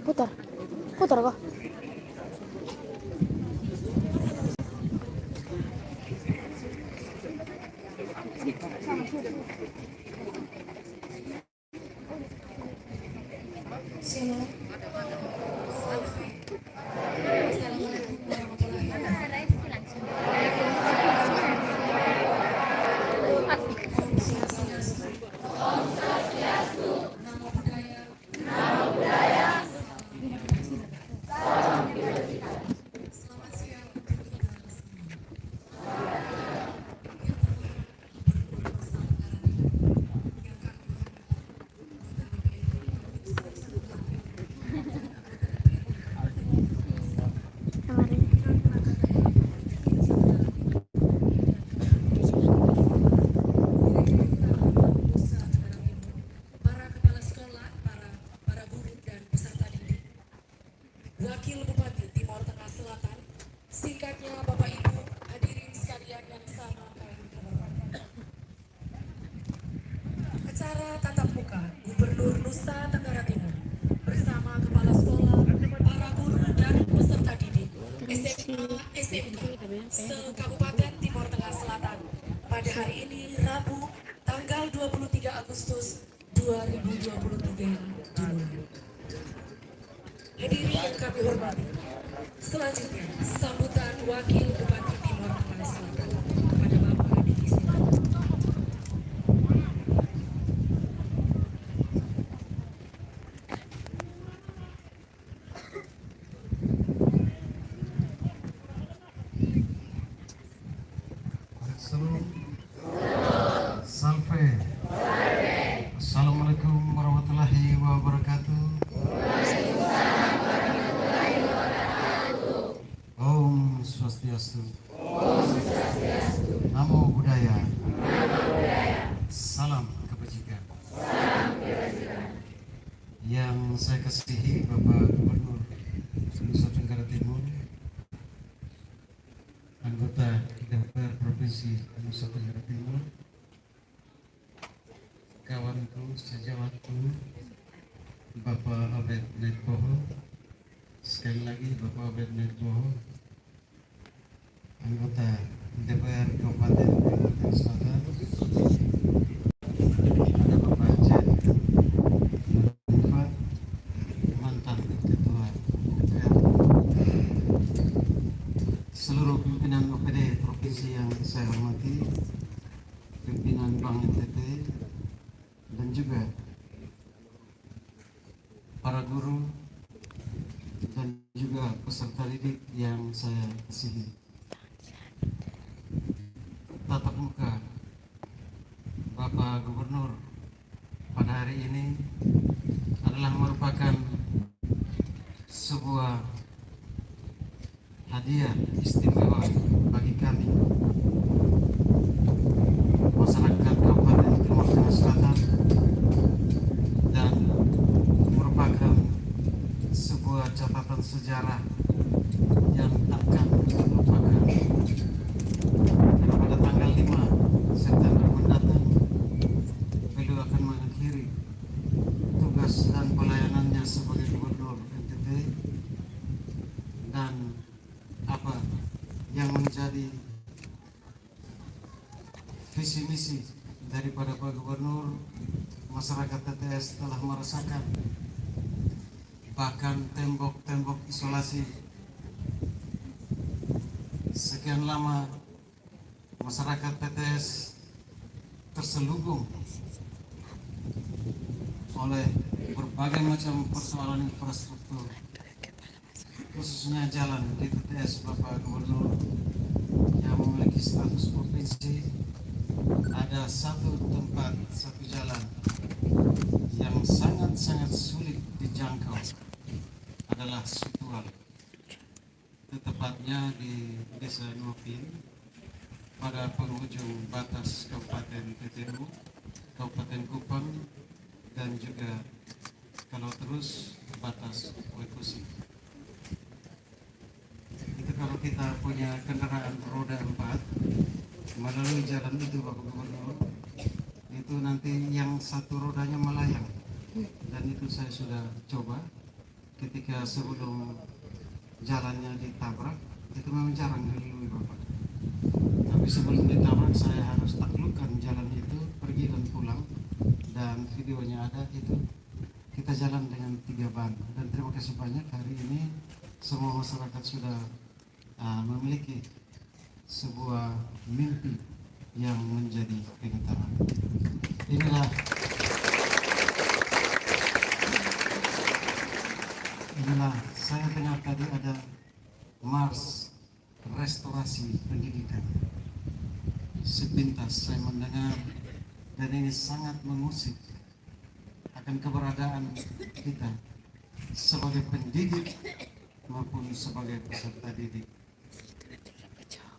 Putar, putar kok. Wakil Bupati Timor Tengah Selatan, singkatnya Bapak Ibu hadirin sekalian yang sama kami hormati. Acara tatap muka Gubernur Nusa Tenggara Timur bersama Kepala Sekolah, para guru dan peserta didik SMA SMK se-Kabupaten Timor Tengah Selatan pada hari ini Rabu tanggal 23 Agustus 2023 dimulai. Hadirin yang kami hormati, selanjutnya sambutan Wakil Bupati Timor Tengah Selatan kepada Bapak Divisi. Salve. Assalamualaikum warahmatullahi wabarakatuh. Om Swastiastu. Namo Buddhaya. Salam kebajikan. Yang saya kasihi Bapak Gubernur Nusa Tenggara Timur, anggota DPR Provinsi Nusa Tenggara Timur, kawanku sejawatku Bapak Abed Netboho, sekali lagi Bapak Abed Netboho, anggota DPR Kabupaten Timor Selatan, ada Bapak Jen Mufat, mantan Ketua DPR, seluruh pimpinan OPD Provinsi yang saya hormati, pimpinan Bank NTT, dan juga para guru dan juga peserta didik yang saya kasihi. Tatap muka Bapak Gubernur pada hari ini adalah merupakan sebuah hadiah istimewa bagi kami masyarakat Kabupaten Timor Tengah Selatan, dan merupakan sebuah catatan sejarah yang takkan terlupakan, karena pada tanggal 5 September mendatang beliau akan mengakhiri tugas dan pelayanannya sebagai Gubernur NTT, dan apa yang menjadi visi misi daripada Pak Gubernur, masyarakat TTS telah merasakan. Bahkan tembok-tembok isolasi sekian lama masyarakat TTS terselubung oleh berbagai macam persoalan infrastruktur, khususnya jalan di TTS. Bapak Gubernur yang memiliki status provinsi, ada satu tempat, satu jalan yang sangat-sangat sulit dijangkau, adalah Sutual, tepatnya di Desa Nuapin pada penghujung batas Kabupaten TTU, Kabupaten Kupang, dan juga kalau terus batas Wekusi. Itu kalau kita punya kendaraan roda 4 melalui jalan itu Bapak Gubernur, itu nanti yang satu rodanya melayang, dan itu saya sudah coba ketika sebelum jalannya ditabrak, itu memang jarang dilalui Bapak. Tapi sebelum ditabrak saya harus taklukkan jalan itu, pergi dan pulang, dan videonya ada. Itu kita jalan dengan 3 ban, dan terima kasih banyak hari ini semua masyarakat sudah memiliki sebuah mimpi yang menjadi kenyataan. Inilah saya dengar tadi ada Mars restorasi pendidikan. Sepintas saya mendengar, dan ini sangat mengusik akan keberadaan kita sebagai pendidik maupun sebagai peserta didik.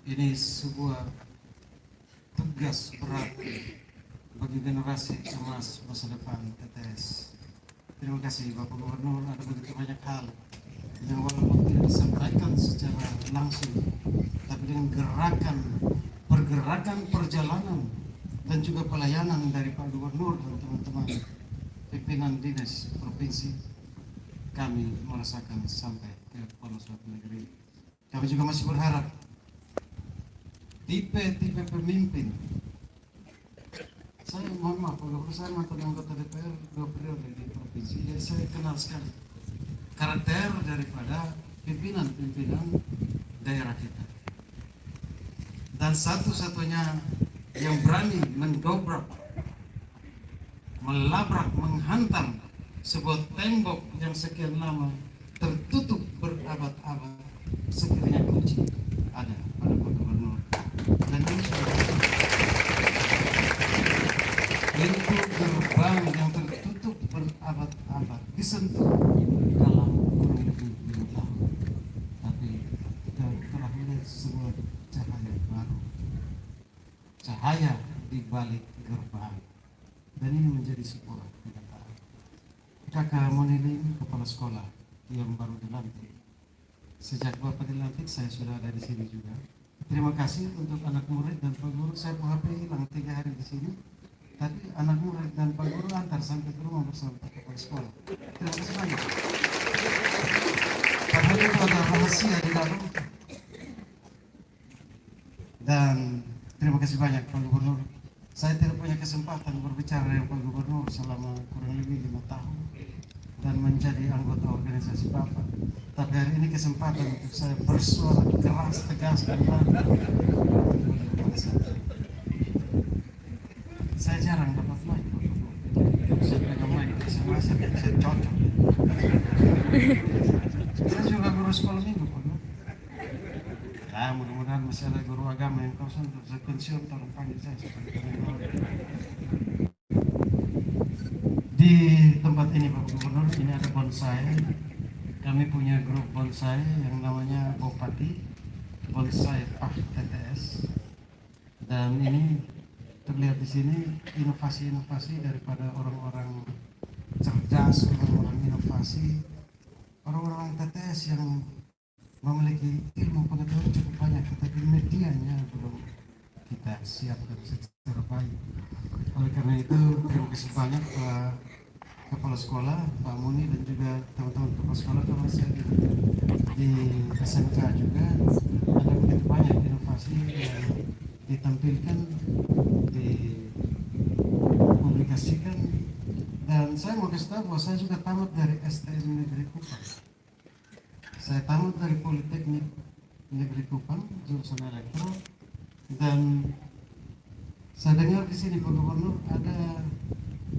Ini sebuah tugas berat bagi generasi emas masa depan TTS. Terima kasih Bapak Gubernur, ada begitu banyak hal yang walaupun tidak disampaikan secara langsung, tapi dengan pergerakan perjalanan dan juga pelayanan dari Pak Gubernur dan teman-teman pimpinan dinas provinsi, kami merasakan sampai ke kepala suatu negeri. Kami juga masih berharap tipe pemimpin. Saya mohon maaf, kalau saya mantan anggota DPR 2 periode di provinsi, jadi saya kenal sekali karakter daripada pimpinan daerah kita. Dan satu-satunya yang berani mendobrak, melabrak, menghantam sebuah tembok yang sekian lama tertutup berabad-abad, sekiranya kunci ada pada Pak Gubernur. Dan ini sudah pintu gerbang yang tertutup berabad-abad disentuh dalam kurang lebih 5 tahun. Tapi kita telah melihat sebuah cahaya baru, cahaya di balik gerbang, dan ini menjadi sebuah kenyataan. Kakak Monilin, kepala sekolah yang baru dilantik. Sejak Bapak dilantik saya sudah ada di sini juga. Terima kasih untuk anak murid dan Pak Guru. Saya HP hilang 3 hari di sini, tapi anak murid dan Pak Guru antar sampai ke rumah bersama Pak Kepala Sekolah. Terima kasih banyak. Padahal itu ada rahasia di dalam. Dan terima kasih banyak Pak Gubernur. Saya tidak punya kesempatan berbicara dengan Pak Gubernur selama kurang lebih 5 tahun dan menjadi anggota organisasi Bapak. Tapi hari ini kesempatan untuk saya bersuara keras, tegas, dan lantang. Saya jarang dapat mic. Kalau saya pegang mic, saya cocok. Saya juga guru sekolah minggu, Pak. Ya, mudah-mudahan masih ada guru agama yang kau sentuh. Saya pensiun, tolong panggil saya. Di tempat ini Pak Gubernur, ini ada bonsai. Kami punya grup bonsai yang namanya Bopati Bonsai Pak TTS, dan ini terlihat di sini inovasi-inovasi daripada orang-orang cerdas, orang-orang inovasi, orang-orang TTS yang memiliki ilmu pengetahuan cukup banyak, tetapi medianya belum kita siapkan secara baik. Oleh karena itu, terima kasih banyak Pak Kepala Sekolah, Pak Muni, dan juga teman-teman kepala sekolah. Kalau saya di SMK juga ada begitu banyak inovasi yang ditampilkan, dipublikasikan. Dan saya mau kasih tahu bahwa saya juga tamat dari STM Negeri Kupang. Saya tamat dari Politeknik Negeri Kupang, jurusan elektro. Dan saya dengar di sini Pak Gubernur ada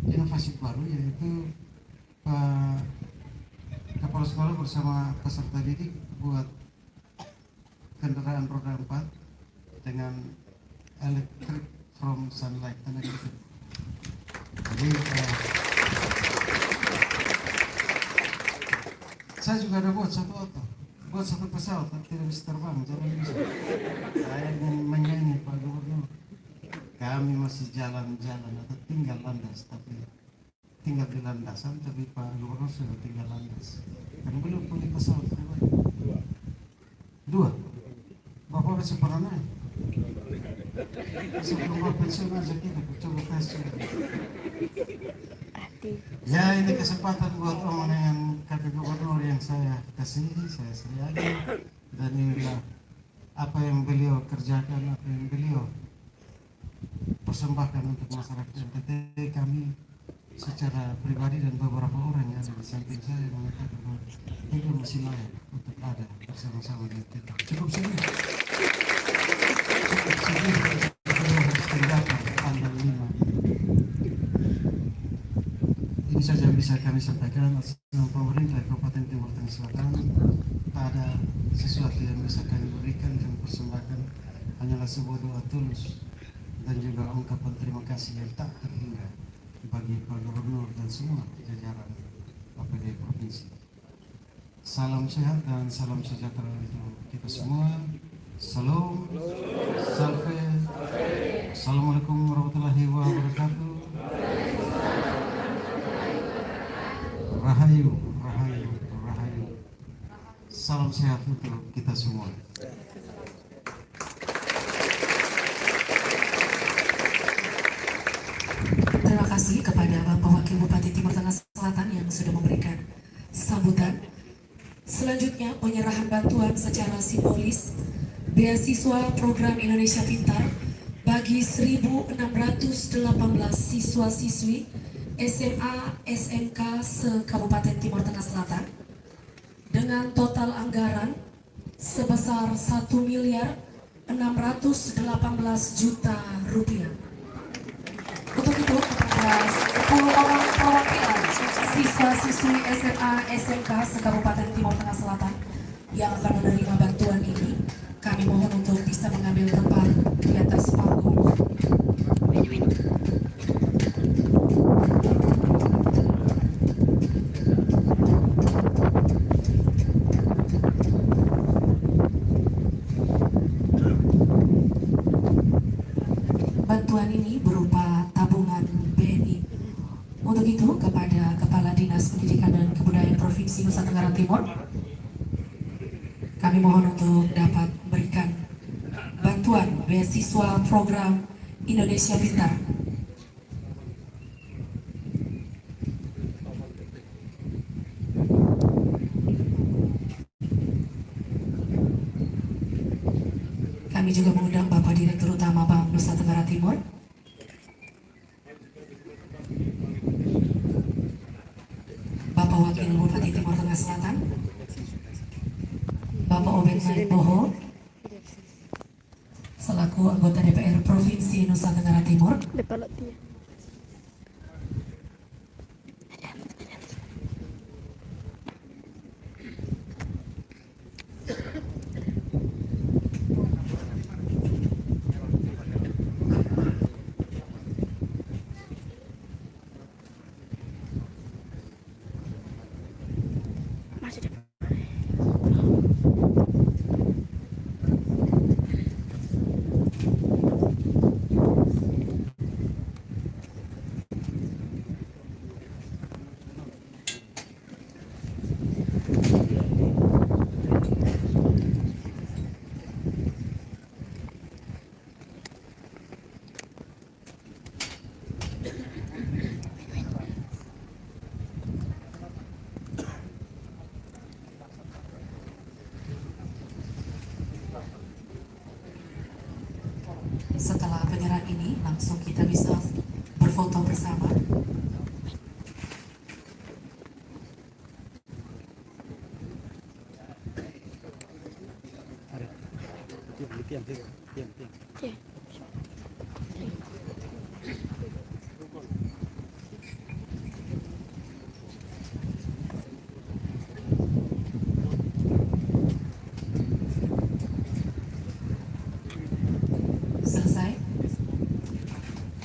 inovasi baru, yaitu Pak Kepala Sekolah bersama peserta didik buat kendaraan roda 4 dengan electric from sunlight, tenaga listrik. Jadi saya juga ada buat satu pesawat, tapi tidak bisa terbang, jangan bisa. Saya ingin menyanyi Pak Gubernur, kami masih jalan-jalan atau tinggal landas, tapi tinggal di landasan, tapi Pak Gubernur sudah tinggal landas. Kan belum punya pesawat pribadi. Dua. Bapak besok pernah naik. Sebelum Bapak pensiun aja kita coba tes juga. Ya ini kesempatan buat Om dengan kakak gubernur yang saya kasih, saya sediakan. Dan inilah apa yang beliau kerjakan, apa yang beliau persembahkan untuk masyarakat NTT. Kami secara pribadi dan beberapa orang yang ada di samping saya mengatakan bahwa ini masih layak untuk ada bersama-sama dengan kita. Cukup sedih. Cukup sedih. Beliau harus tinggalkan tanggal 5. Ini saja yang bisa kami sampaikan atas nama pemerintah Kabupaten Timur Tengah Selatan. Tak ada sesuatu yang bisa kami berikan dan persembahkan, hanyalah sebuah doa tulus dan juga ungkapan terima kasih yang tak terhingga bagi Pak Gubernur dan semua jajaran APD Provinsi. Salam sehat dan salam sejahtera untuk kita semua. Salam, salve, assalamualaikum warahmatullahi wabarakatuh. Rahayu, rahayu, rahayu. Salam sehat untuk kita semua. Terima kasih kepada Bapak Wakil Bupati Timur Tengah Selatan yang sudah memberikan sambutan. Selanjutnya penyerahan bantuan secara simbolis beasiswa program Indonesia Pintar bagi 1.618 siswa-siswi SMA SMK se-Kabupaten Timur Tengah Selatan dengan total anggaran sebesar 1.618 juta rupiah. Untuk itu kepada 10 orang perwakilan siswa-siswi SMA SMK se-Kabupaten Timur Tengah Selatan yang akan menerima bantuan ini, kami mohon untuk bisa mengambil tempat di atas panggung. Bantuan ini berupa tabungan BNI. Untuk itu kepada Kepala Dinas Pendidikan dan Kebudayaan Provinsi Nusa Tenggara Timur, kami mohon untuk dapat memberikan bantuan beasiswa program Indonesia Pintar. Kami juga mengundang Bapak Direktur Utama Bank Nusa Tenggara Timur, Bapak Wakil Bupati Timur Tengah Selatan, Bapak Obed Manik Boho, selaku anggota DPR Provinsi Nusa Tenggara Timur, masih di setelah penyerahan ini langsung kita bisa berfoto bersama. Selesai,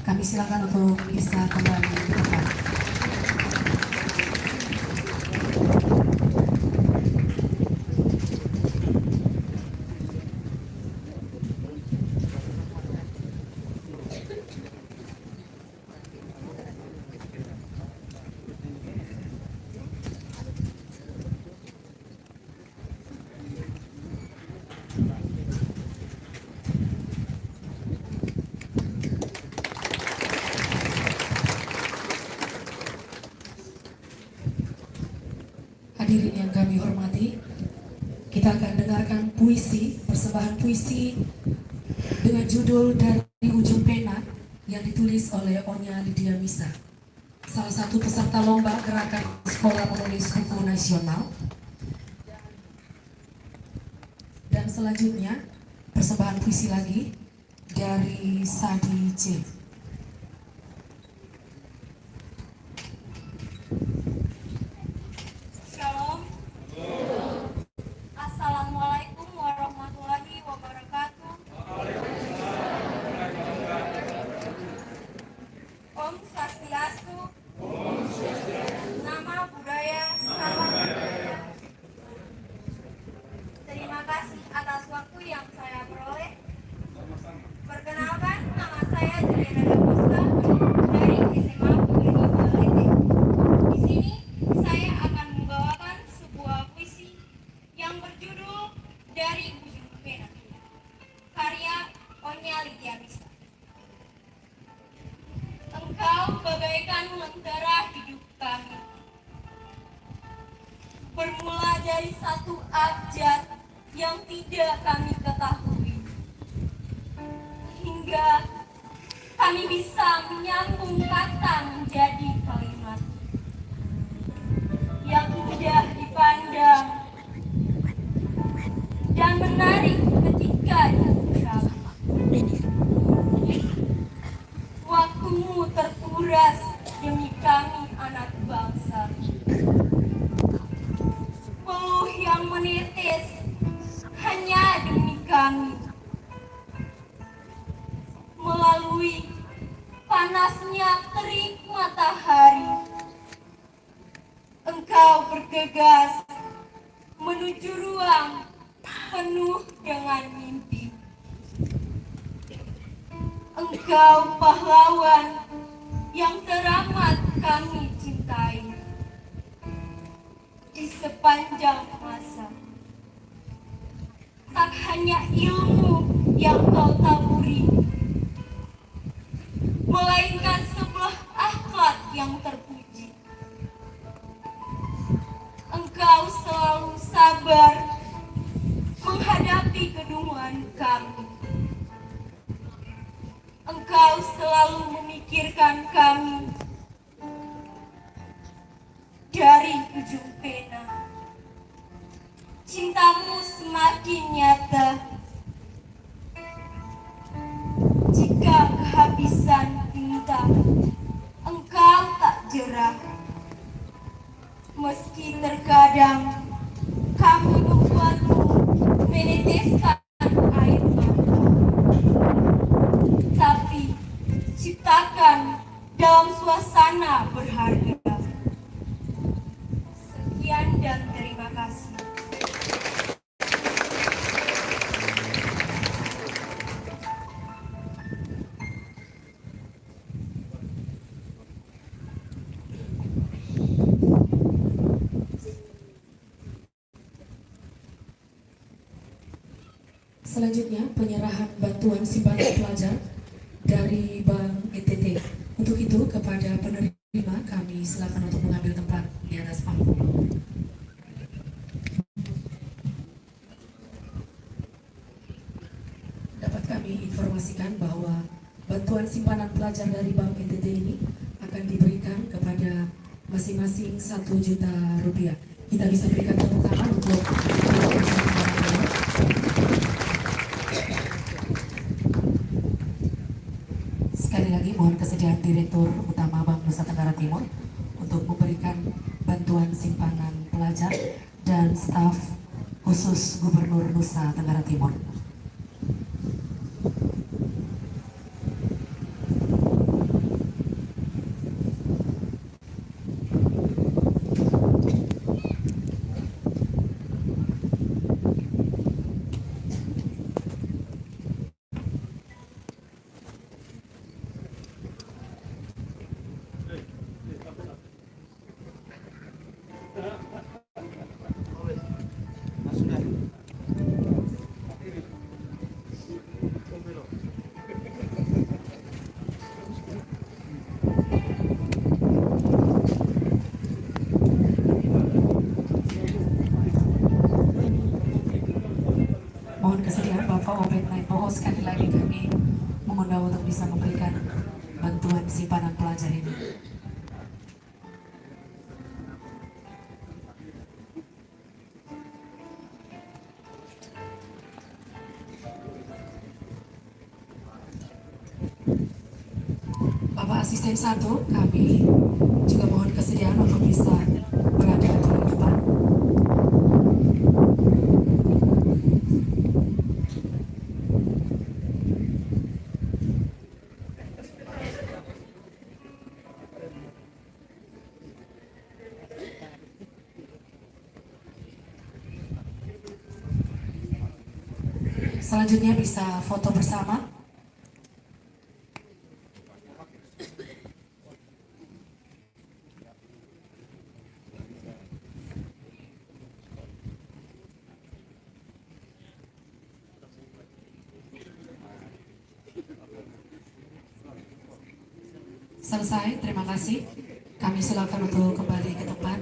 kami silakan untuk bisa kembali ke depan. Kita akan dengarkan puisi, persembahan puisi dengan judul Dari Ujung Pena yang ditulis oleh Onya Lydia Misa, salah satu peserta lomba gerakan sekolah menulis buku nasional. Dan selanjutnya persembahan puisi lagi dari Sadi C. Shalom. Assalamualaikum warahmatullahi wabarakatuh. Om Swastiastu. Nama budaya, salam budaya. Terima kasih atas waktu yang saya peroleh. Perkenalkan, nama saya Juliana Dapusta dari SMA Putri Balete. Di sini saya akan membawakan sebuah puisi yang berjudul Dari Ujung Pena, karya Onya Lydia Misa. Engkau bagaikan lentera hidup kami, bermula dari satu abjad yang tidak kami ketahui, hingga kami bisa menyambung kata menjadi kalimat yang mudah dipandang dan menarik ketika diucap. Waktumu terkuras demi kami anak bangsa. Peluh yang menetes hanya demi kami. Melalui panasnya terik matahari, engkau bergegas menuju ruang penuh dengan mimpi. Engkau pahlawan yang teramat kami cintai di sepanjang masa. Tak hanya ilmu yang kau taburi, melainkan sebuah akhlak yang terpuji. Engkau selalu sabar menghadapi kedunguan kami. Engkau selalu memikirkan kami dari ujung pena. Cintamu semakin nyata jika kehabisan tinta. Engkau tak jerah, meski terkadang kami membuatmu meneteskan air mata. Tapi ciptakan dalam suasana berharga. Sekian dan terima kasih. Selanjutnya penyerahan bantuan simpanan pelajar dari Bank NTT. Untuk itu kepada penerima kami silakan untuk mengambil tempat di atas panggung. Dapat kami informasikan bahwa bantuan simpanan pelajar dari Bank NTT ini akan diberikan kepada masing-masing 1 juta rupiah. Kita bisa berikan tepuk tangan untuk sekali lagi mohon kesediaan Direktur Utama Bank Nusa Tenggara Timur untuk memberikan bantuan simpanan pelajar dan staf khusus Gubernur Nusa Tenggara Timur. mohon kesediaan Bapak Obed Naipoho sekali lagi kami mengundang untuk bisa memberikan bantuan simpanan pelajar ini. Bapak Asisten 1, kami juga mohon kesediaan untuk bisa berada di depan. Selanjutnya bisa foto bersama. Selesai, terima kasih. Kami silakan untuk kembali ke tempat.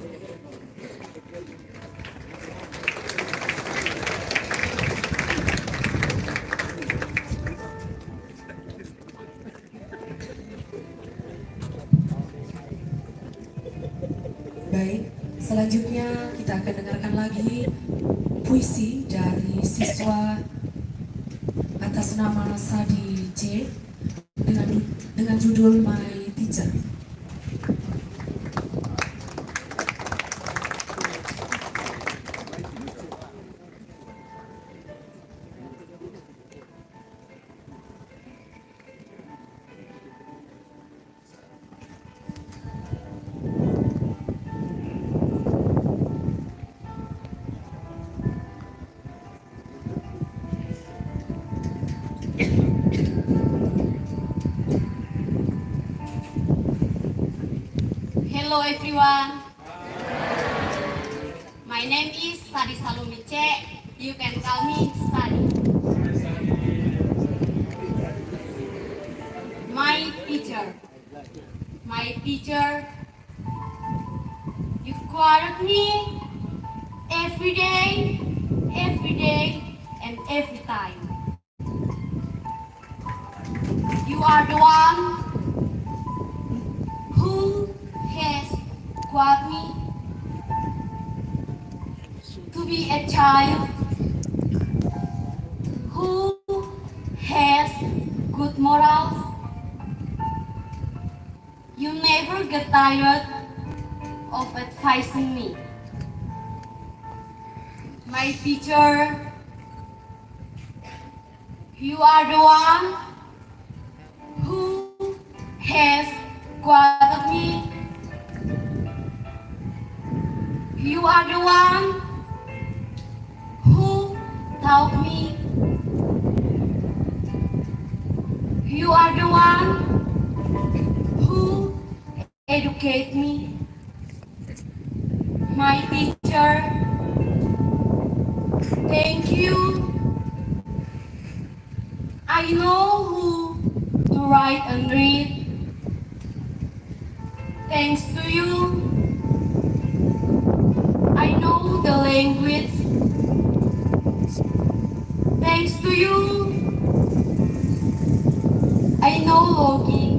Baik, selanjutnya kita akan dengarkan lagi puisi dari siswa atas nama Sadi J dengan judul My Teacher. Hello everyone. My name is Sadi Salumice. You can call me Sadi. My teacher. My teacher. You quoted me every day, and every time. You are the one who has taught me to be a child who has good morals. You never get tired of advising me. My teacher, you are the one who has guided me. You are the one who taught me. You are the one who educate me. My teacher, thank you. I know who to write and read. Thanks to you, I know the language. Thanks to you, I know logic.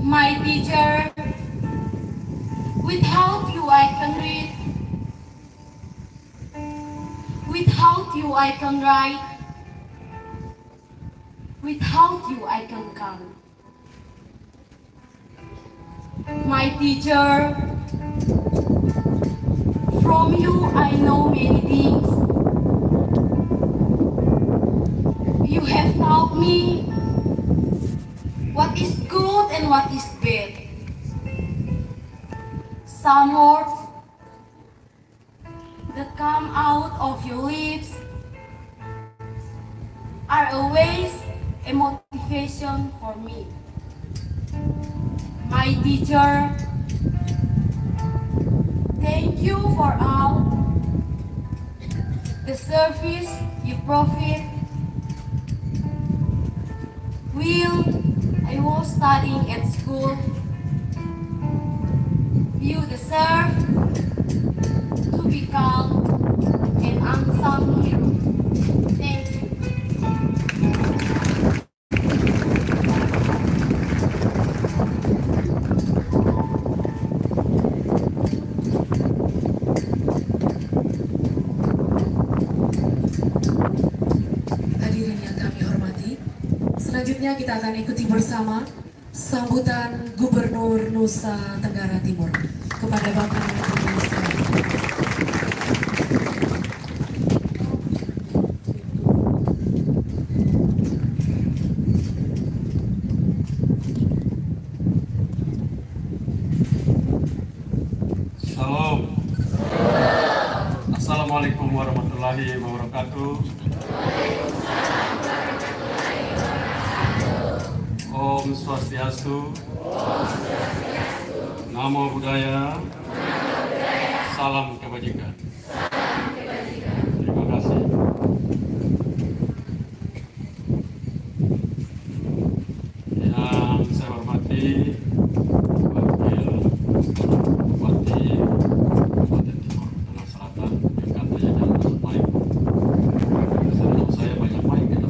My teacher, without you I can read. Without you I can write. Without you I can count. My teacher, from you I know many things. You have taught me what is good and what is bad. Some words that come out of your lips are always a motivation for me. My teacher, thank you for all the service you provide. While I was studying at school, you deserve to be called an unsung Selanjutnya kita akan ikuti bersama sambutan Gubernur Nusa Tenggara Timur kepada Bapak Ibu. Salam. Assalamualaikum warahmatullahi wabarakatuh. Om Swastiastu. Namo Buddhaya. Salam kebajikan. Terima kasih. Yang saya hormati Wakil Bupati Kabupaten Timur Tengah Selatan yang katanya jangan baik. Saya banyak baik gitu.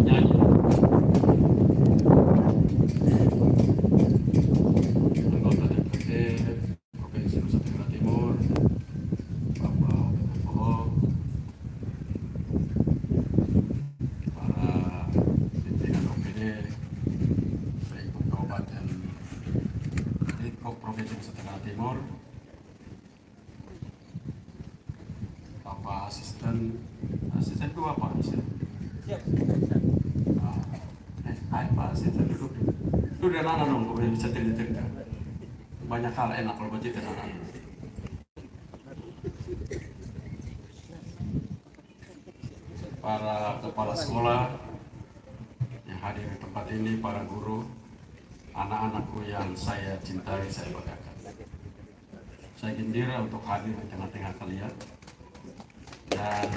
Nyanyi. Anggota DPRD Provinsi Nusa Tenggara Timur, Bapak Menko, para pimpinan OPD, baik Kabupaten Provinsi Nusa Tenggara Timur, Bapak asisten itu apa asisten? Pak asisten duduk dan anak dong, kemudian bisa cerita banyak hal enak kalau baca anak. Para kepala sekolah yang hadir di tempat ini, para guru, anak-anakku yang saya cintai, saya banggakan. Saya gembira untuk hadir di tengah-tengah kalian dan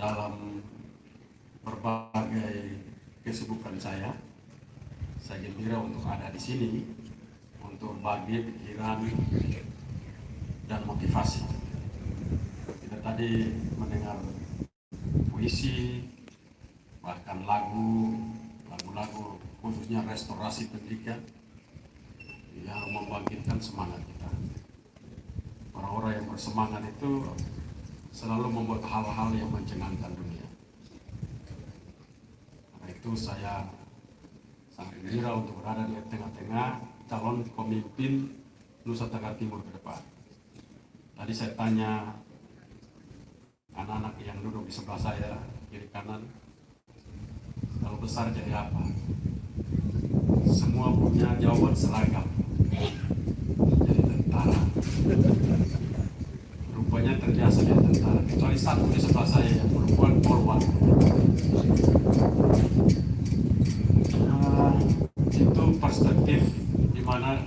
dalam berbagai kesibukan saya gembira untuk ada di sini untuk berbagi pikiran dan motivasi. Kita tadi mendengar puisi, bahkan lagu-lagu khususnya restorasi pendidikan yang membangkitkan semangat kita. Orang-orang yang bersemangat itu selalu membuat hal-hal yang mencengangkan dunia. Karena itu saya sangat gembira untuk berada di tengah-tengah calon pemimpin Nusa Tenggara Timur ke depan. Tadi saya tanya anak-anak yang duduk di sebelah saya, kiri kanan, kalau besar jadi apa? Semua punya jawaban seragam. Jadi tentara. Rupanya terbiasa dia tentara, kecuali satu di sebelah saya yang perempuan polwan. Itu perspektif di mana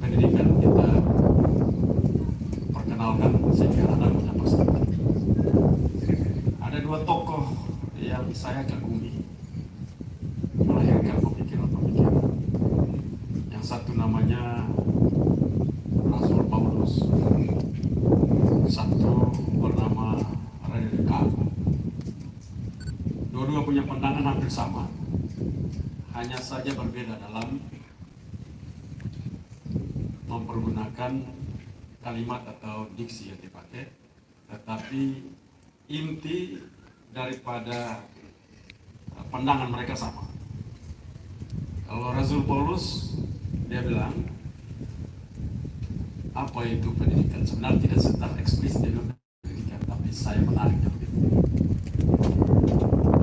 pendidikan kita perkenalkan sehingga anak punya perspektif. Ada dua tokoh yang saya kagumi melahirkan pemikiran-pemikiran. Yang satu namanya Rasul Paulus, satu bernama Rene Descartes. Dua-dua punya pandangan hampir sama, hanya saja berbeda dalam mempergunakan kalimat atau diksi yang dipakai, tetapi inti daripada pandangan mereka sama. Kalau Rasul Paulus, dia bilang apa itu pendidikan? Sebenarnya tidak secara eksplisit dia bilang pendidikan, tapi saya menariknya begitu.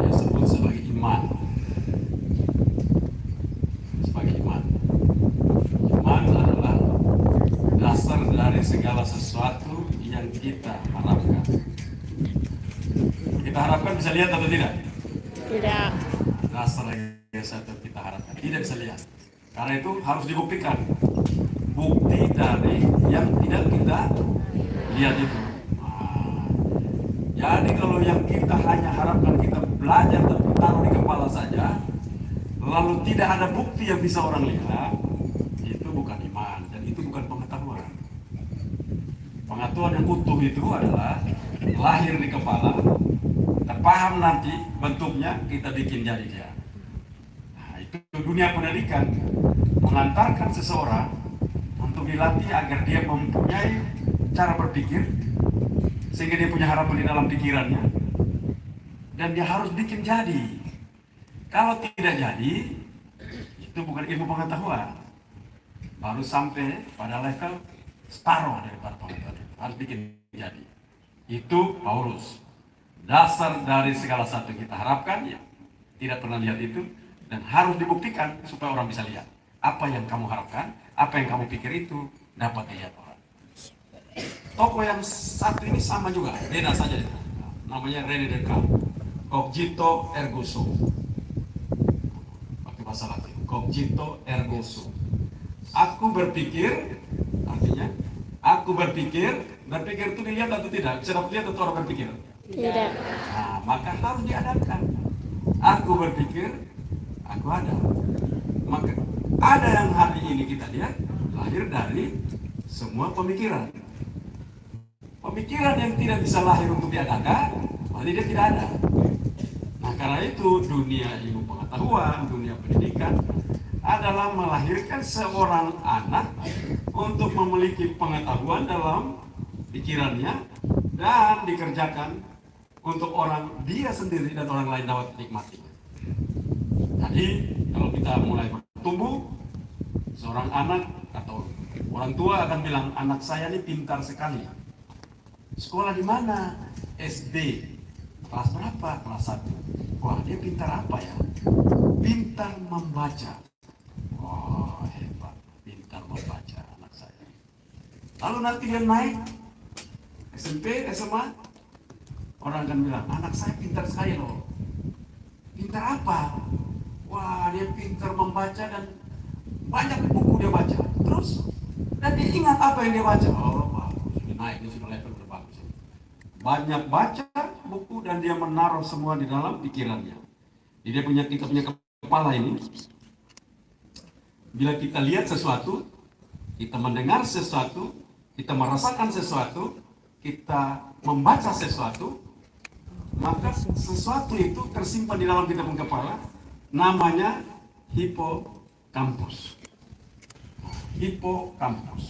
Dia sebut sebagai iman. Sebagai iman. Iman adalah dasar dari segala sesuatu yang kita harapkan. Kita harapkan bisa lihat atau tidak? Tidak. Dasar yang satu kita harapkan tidak bisa lihat. Karena itu harus dibuktikan. Bukti dari yang tidak kita lihat itu. Jadi kalau yang kita hanya harapkan kita belajar dan taruh di kepala saja, lalu tidak ada bukti yang bisa orang lihat, itu bukan iman dan itu bukan pengetahuan. Pengetahuan yang utuh itu adalah lahir di kepala, kita paham nanti bentuknya, kita bikin jadi dia. Nah, itu dunia pendidikan, mengantarkan seseorang untuk dilatih agar dia mempunyai cara berpikir sehingga dia punya harapan di dalam pikirannya, dan dia harus bikin jadi. Kalau tidak jadi, itu bukan ilmu pengetahuan. Baru sampai pada level separuh daripada pengetahuan itu. Harus bikin jadi. Itu Paulus. Dasar dari segala sesuatu kita harapkan, ya tidak pernah lihat itu, dan harus dibuktikan supaya orang bisa lihat. Apa yang kamu harapkan, apa yang kamu pikir itu dapat dilihat orang. Tokoh yang satu ini sama juga, beda saja. Namanya René Descartes. Cogito ergo sum. Pakai bahasa Latin. Cogito ergo sum. Aku berpikir, artinya aku berpikir itu dilihat atau tidak? Bisa dapat lihat atau orang berpikir? Tidak. Nah, maka harus diadakan. Aku berpikir, aku ada. Maka ada yang hari ini kita lihat lahir dari semua pemikiran. Pemikiran yang tidak bisa lahir untuk diadakan, berarti dia tidak ada. Nah, karena itu dunia ilmu pengetahuan, dunia pendidikan adalah melahirkan seorang anak untuk memiliki pengetahuan dalam pikirannya dan dikerjakan untuk orang dia sendiri dan orang lain dapat menikmati. Jadi kalau kita mulai bertumbuh, seorang anak atau orang tua akan bilang, anak saya ini pintar sekali. Sekolah di mana? SD. Kelas berapa? Kelas 1. Wah, dia pintar apa ya? Pintar membaca. Wah, hebat. Pintar membaca anak saya. Lalu nanti dia naik SMP, SMA, orang akan bilang, anak saya pintar sekali loh. Pintar apa? Wah, dia pintar membaca dan banyak buku dia baca. Terus, dan dia ingat apa yang dia baca. Oh, wah, sudah naik, dia sudah level berbagus. Banyak baca buku dan dia menaruh semua di dalam pikirannya. Jadi kita punya kepala ini. Bila kita lihat sesuatu, kita mendengar sesuatu, kita merasakan sesuatu, kita membaca sesuatu, maka sesuatu itu tersimpan di dalam kita punya kepala, namanya hipokampus. Hipokampus.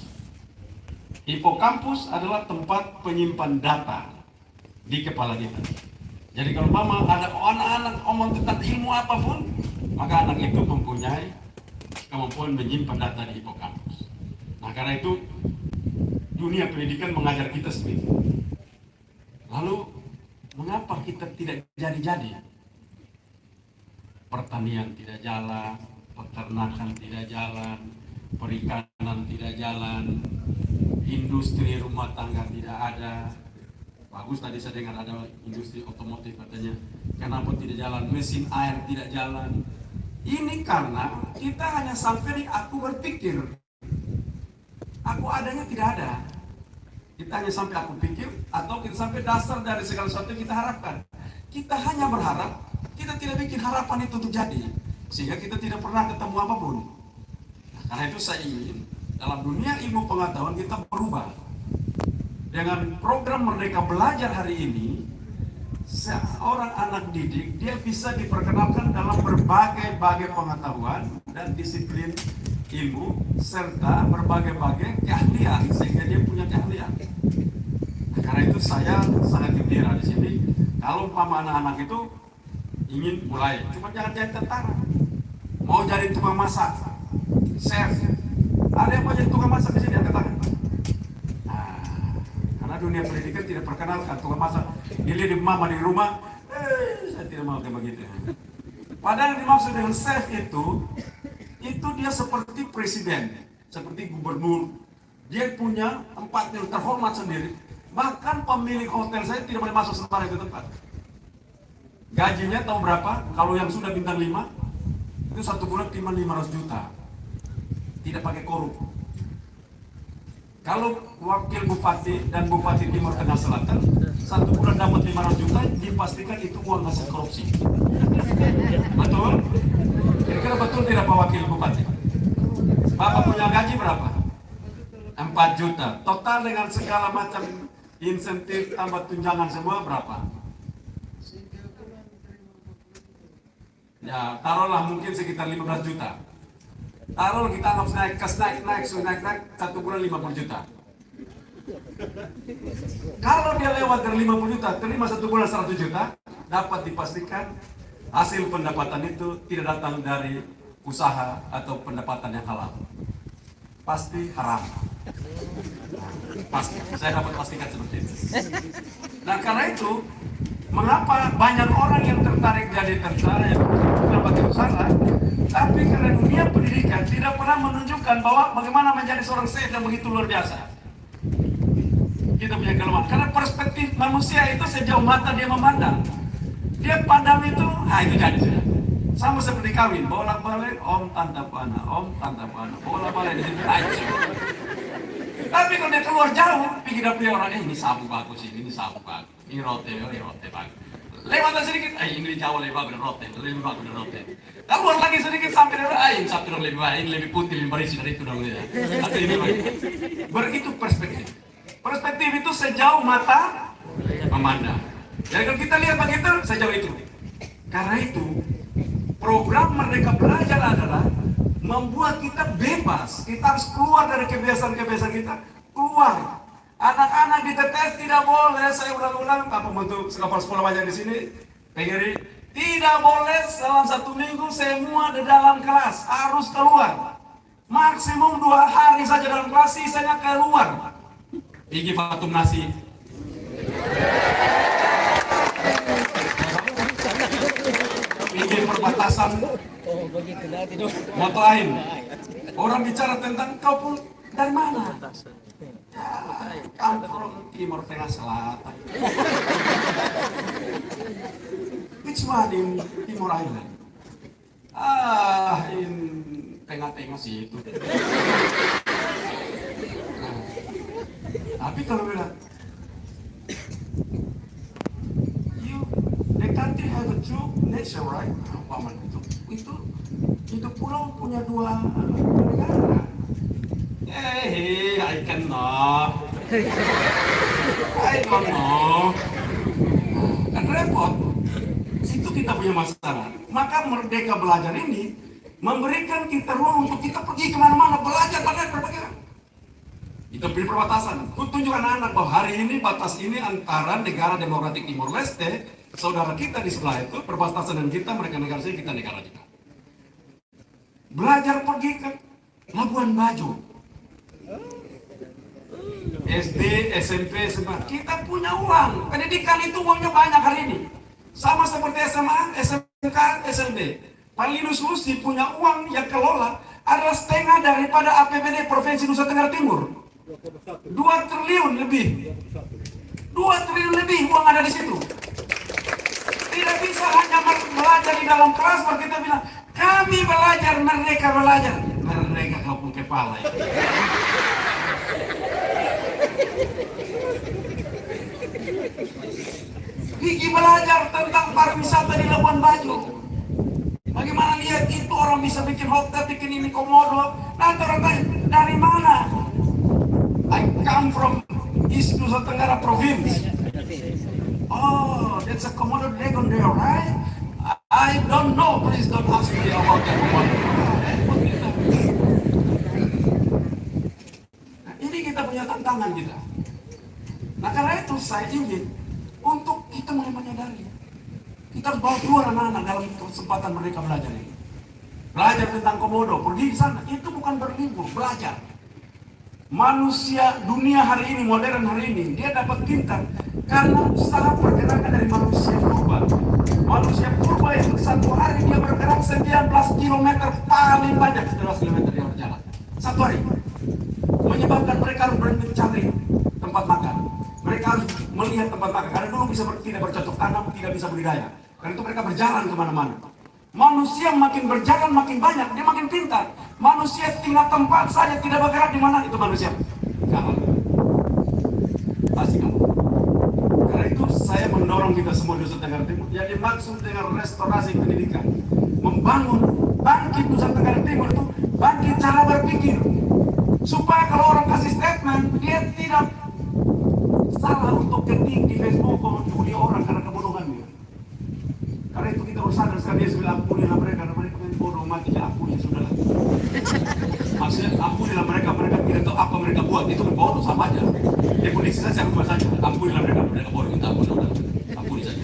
Hipokampus adalah tempat penyimpan data di kepala kita. Jadi kalau mama ada anak-anak omong tentang ilmu apapun, maka anak itu mempunyai kemampuan menyimpan data di hipokampus. Nah, karena itu dunia pendidikan mengajar kita seperti itu. Lalu mengapa kita tidak jadi-jadi? Pertanian tidak jalan, peternakan tidak jalan, perikanan tidak jalan, industri rumah tangga tidak ada. Bagus, tadi saya dengar ada industri otomotif katanya. Kenapa tidak jalan? Mesin air tidak jalan. Ini karena kita hanya sampai di aku berpikir. Aku adanya tidak ada. Kita hanya sampai aku pikir, atau kita sampai dasar dari segala sesuatu yang kita harapkan. Kita hanya berharap, kita tidak bikin harapan itu untuk jadi. Sehingga kita tidak pernah ketemu apapun. Nah, karena itu saya ingin dalam dunia ilmu pengetahuan kita berubah. Dengan program Merdeka Belajar hari ini, seorang anak didik dia bisa diperkenalkan dalam berbagai pengetahuan dan disiplin ilmu serta berbagai keahlian sehingga dia punya keahlian. Nah, karena itu saya sangat gembira di sini kalau anak-anak itu ingin mulai, cuma jangan jadi tentara, mau jadi tukang masak, chef. Ada yang mau jadi tukang masak di sini, angkat tangan. Karena dunia pendidikan tidak perkenalkan tukang masak. Dilihat di mama di rumah, saya tidak mau kayak begitu. Padahal dimaksud dengan chef itu dia seperti presiden, seperti gubernur. Dia punya tempat yang terhormat sendiri. Bahkan pemilik hotel saya tidak boleh masuk sembarang ke tempat. Gajinya tahu berapa? Kalau yang sudah bintang 5, itu 1 bulan cuma 500 juta. Tidak pakai korup. Kalau wakil bupati dan bupati Timur Tengah Selatan 1 bulan dapat 500 juta, dipastikan itu uang hasil korupsi. Betul? Kira-kira betul tidak Pak Wakil Bupati? Bapak punya gaji berapa? 4 juta. Total dengan segala macam insentif, tambah tunjangan semua berapa? Ya, taruhlah mungkin sekitar 15 juta. Taruh kita anggap naik 1 bulan 50 juta. Kalau dia lewat dari 50 juta, terima 1 bulan 100 juta, dapat dipastikan hasil pendapatan itu tidak datang dari usaha atau pendapatan yang halal. Pasti haram. Pasti, saya dapat pastikan seperti itu. Nah karena itu, mengapa banyak orang yang tertarik jadi tentara yang dapat usaha, tapi karena dunia pendidikan tidak pernah menunjukkan bahwa bagaimana menjadi seorang chef yang begitu luar biasa. Kita punya kelemahan, karena perspektif manusia itu sejauh mata dia memandang. Dia pandang itu, itu jadi sudah. Sama seperti kawin, bolak-balik, om tante pana, bolak-balik di situ aja. Tapi kalau dia keluar jauh, pikir dia orang, ini sabu bagus, ini sabu bagus, ini rote bagus. Lewat sedikit, ini jauh lebih bagus lebih bagus dari rote. Keluar lagi sedikit sampai dia, ini satu lebih baik, ini lebih putih, lebih berisi dari itu dong ya. Atau ini baik. Begitu perspektif. Perspektif itu sejauh mata memandang. Jadi kalau kita lihat begitu, sejauh itu. Karena itu, program Merdeka Belajar adalah membuat kita bebas. Kita harus keluar dari kebiasaan-kebiasaan kita. Keluar. Anak-anak di TTS tidak boleh, saya ulang-ulang, apa untuk sekolah banyak di sini, PGRI, tidak boleh dalam 1 minggu semua di dalam kelas, harus keluar. Maksimum 2 hari saja dalam kelas, sisanya keluar. Igi fatum nasi. Igi perbatasan. Moto lain. Orang bicara tentang kau pun dari mana? Kamu from Timur Tengah Selatan. Which one in Timur Island? In tengah-tengah situ. Tapi kalau bilang, the country have a true nature, right? Paman itu pulau punya 2 negara. I cannot. I don't know. Kan repot. Itu kita punya masalah. Maka Merdeka Belajar ini memberikan kita ruang untuk kita pergi kemana-mana, belajar berbagai. Kita beri perbatasan. Tunjukkan anak-anak bahwa hari ini batas ini antara negara Demokratik Timor Leste, saudara kita di sebelah itu, perbatasan dan kita, mereka negara sini, kita negara kita. Belajar pergi ke Labuan Bajo. SD, SMP, SMA. Kita punya uang. Pendidikan itu uangnya banyak hari ini. Sama seperti SMA, SMK, SLB. Palinus Lusi punya uang yang kelola adalah setengah daripada APBD Provinsi Nusa Tenggara Timur. 2 triliun lebih. 2 triliun lebih uang ada di situ. Tidak bisa hanya belajar di dalam kelas, baru kita bilang, kami belajar, Merdeka Belajar. Merdeka kau pun kepala ya. Gigi belajar tentang pariwisata di Labuan Bajo. Bagaimana lihat itu orang bisa bikin hotel, bikin ini komodo. Nanti orang tanya, dari mana? I come from East Nusa Tenggara Province. Oh, that's a Komodo dragon there, right? I don't know, please don't ask me about that Komodo. Nah, ini kita punya tantangan kita. Nah karena itu saya ingin untuk kita mulai menyadari, kita harus bawa keluar anak-anak dalam kesempatan mereka belajar ini. Belajar tentang Komodo, pergi di sana, itu bukan berlibur, belajar. Manusia dunia hari ini, modern hari ini, dia dapat pintar karena usaha pergerakan dari manusia purba. Manusia purba itu 1 hari dia bergerak 19 km paling banyak, 19 km dia berjalan 1 hari. Menyebabkan mereka harus berhenti mencari tempat makan. Mereka harus melihat tempat makan, karena dulu tidak bercocok tanam, tidak bisa budidaya. Karena itu mereka berjalan kemana-mana. Manusia makin berjalan makin banyak, dia makin pintar. Manusia tinggal tempat saja tidak bergerak di mana, itu manusia kalah. Pasti kalah. Karena itu saya mendorong kita semua di Nusa Tenggara Timur. Yang dimaksud dengan restorasi pendidikan, membangun bangkit Nusa Tenggara Timur itu bangkit cara berpikir. Supaya kalau orang kasih statement, dia tidak salah untuk ketik di Facebook membuli orang karena kebodohannya. Karena itu kita harus sadar sekali, dia bilang ampunilah mereka, karena mereka yang bodoh, mati ya ampuni, sudahlah. Maksudnya ampunilah mereka, mereka tidak tahu apa mereka buat, itu bodoh sama aja. Definisi saja, cuma saja, ampunilah mereka bodoh, minta ampun, udah, ampuni saja.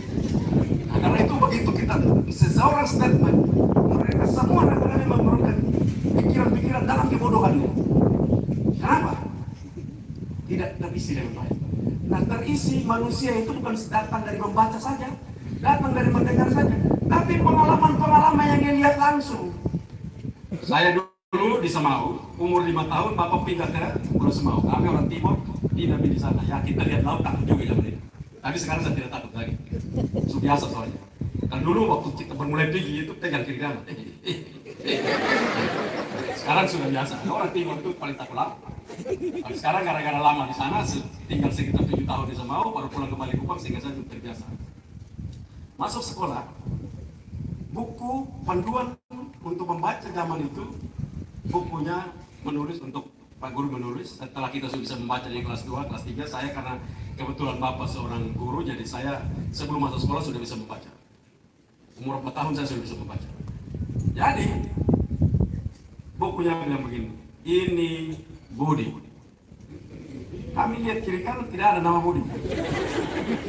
Nah, seseorang statement, mereka semua rata-rata memerlukan pikiran-pikiran dalam kebodohan ini. Kenapa? Tidak terisi dengan baik. Nah, terisi manusia itu bukan datang dari membaca saja, datang dari mendengar saja, tapi pengalaman-pengalaman yang dia lihat langsung. Saya dulu di Semau, umur 5 tahun, Bapak pindah ke Pulau Semau. Kami orang Timur, tidak di sana. Ya, kita lihat laut takut juga zaman itu. Tapi sekarang saya tidak takut lagi. Sudah biasa soalnya. Dan dulu waktu kita bermulai tinggi itu pegang kiri kanan. Sekarang sudah biasa. Orang Timur itu paling takut laut. Tapi sekarang gara-gara lama di sana, tinggal sekitar 7 tahun di Semau, baru pulang kembali ke Kupang sehingga saya sudah terbiasa. Masuk sekolah, buku panduan untuk membaca zaman itu, bukunya menulis untuk Pak Guru menulis. Setelah kita sudah bisa membaca di kelas 2, kelas 3, saya karena kebetulan Bapak seorang guru, jadi saya sebelum masuk sekolah sudah bisa membaca. Umur 4 tahun saya sudah bisa membaca. Jadi, bukunya bilang begini, ini Budi. Kami lihat kiri kanan tidak ada nama Budi.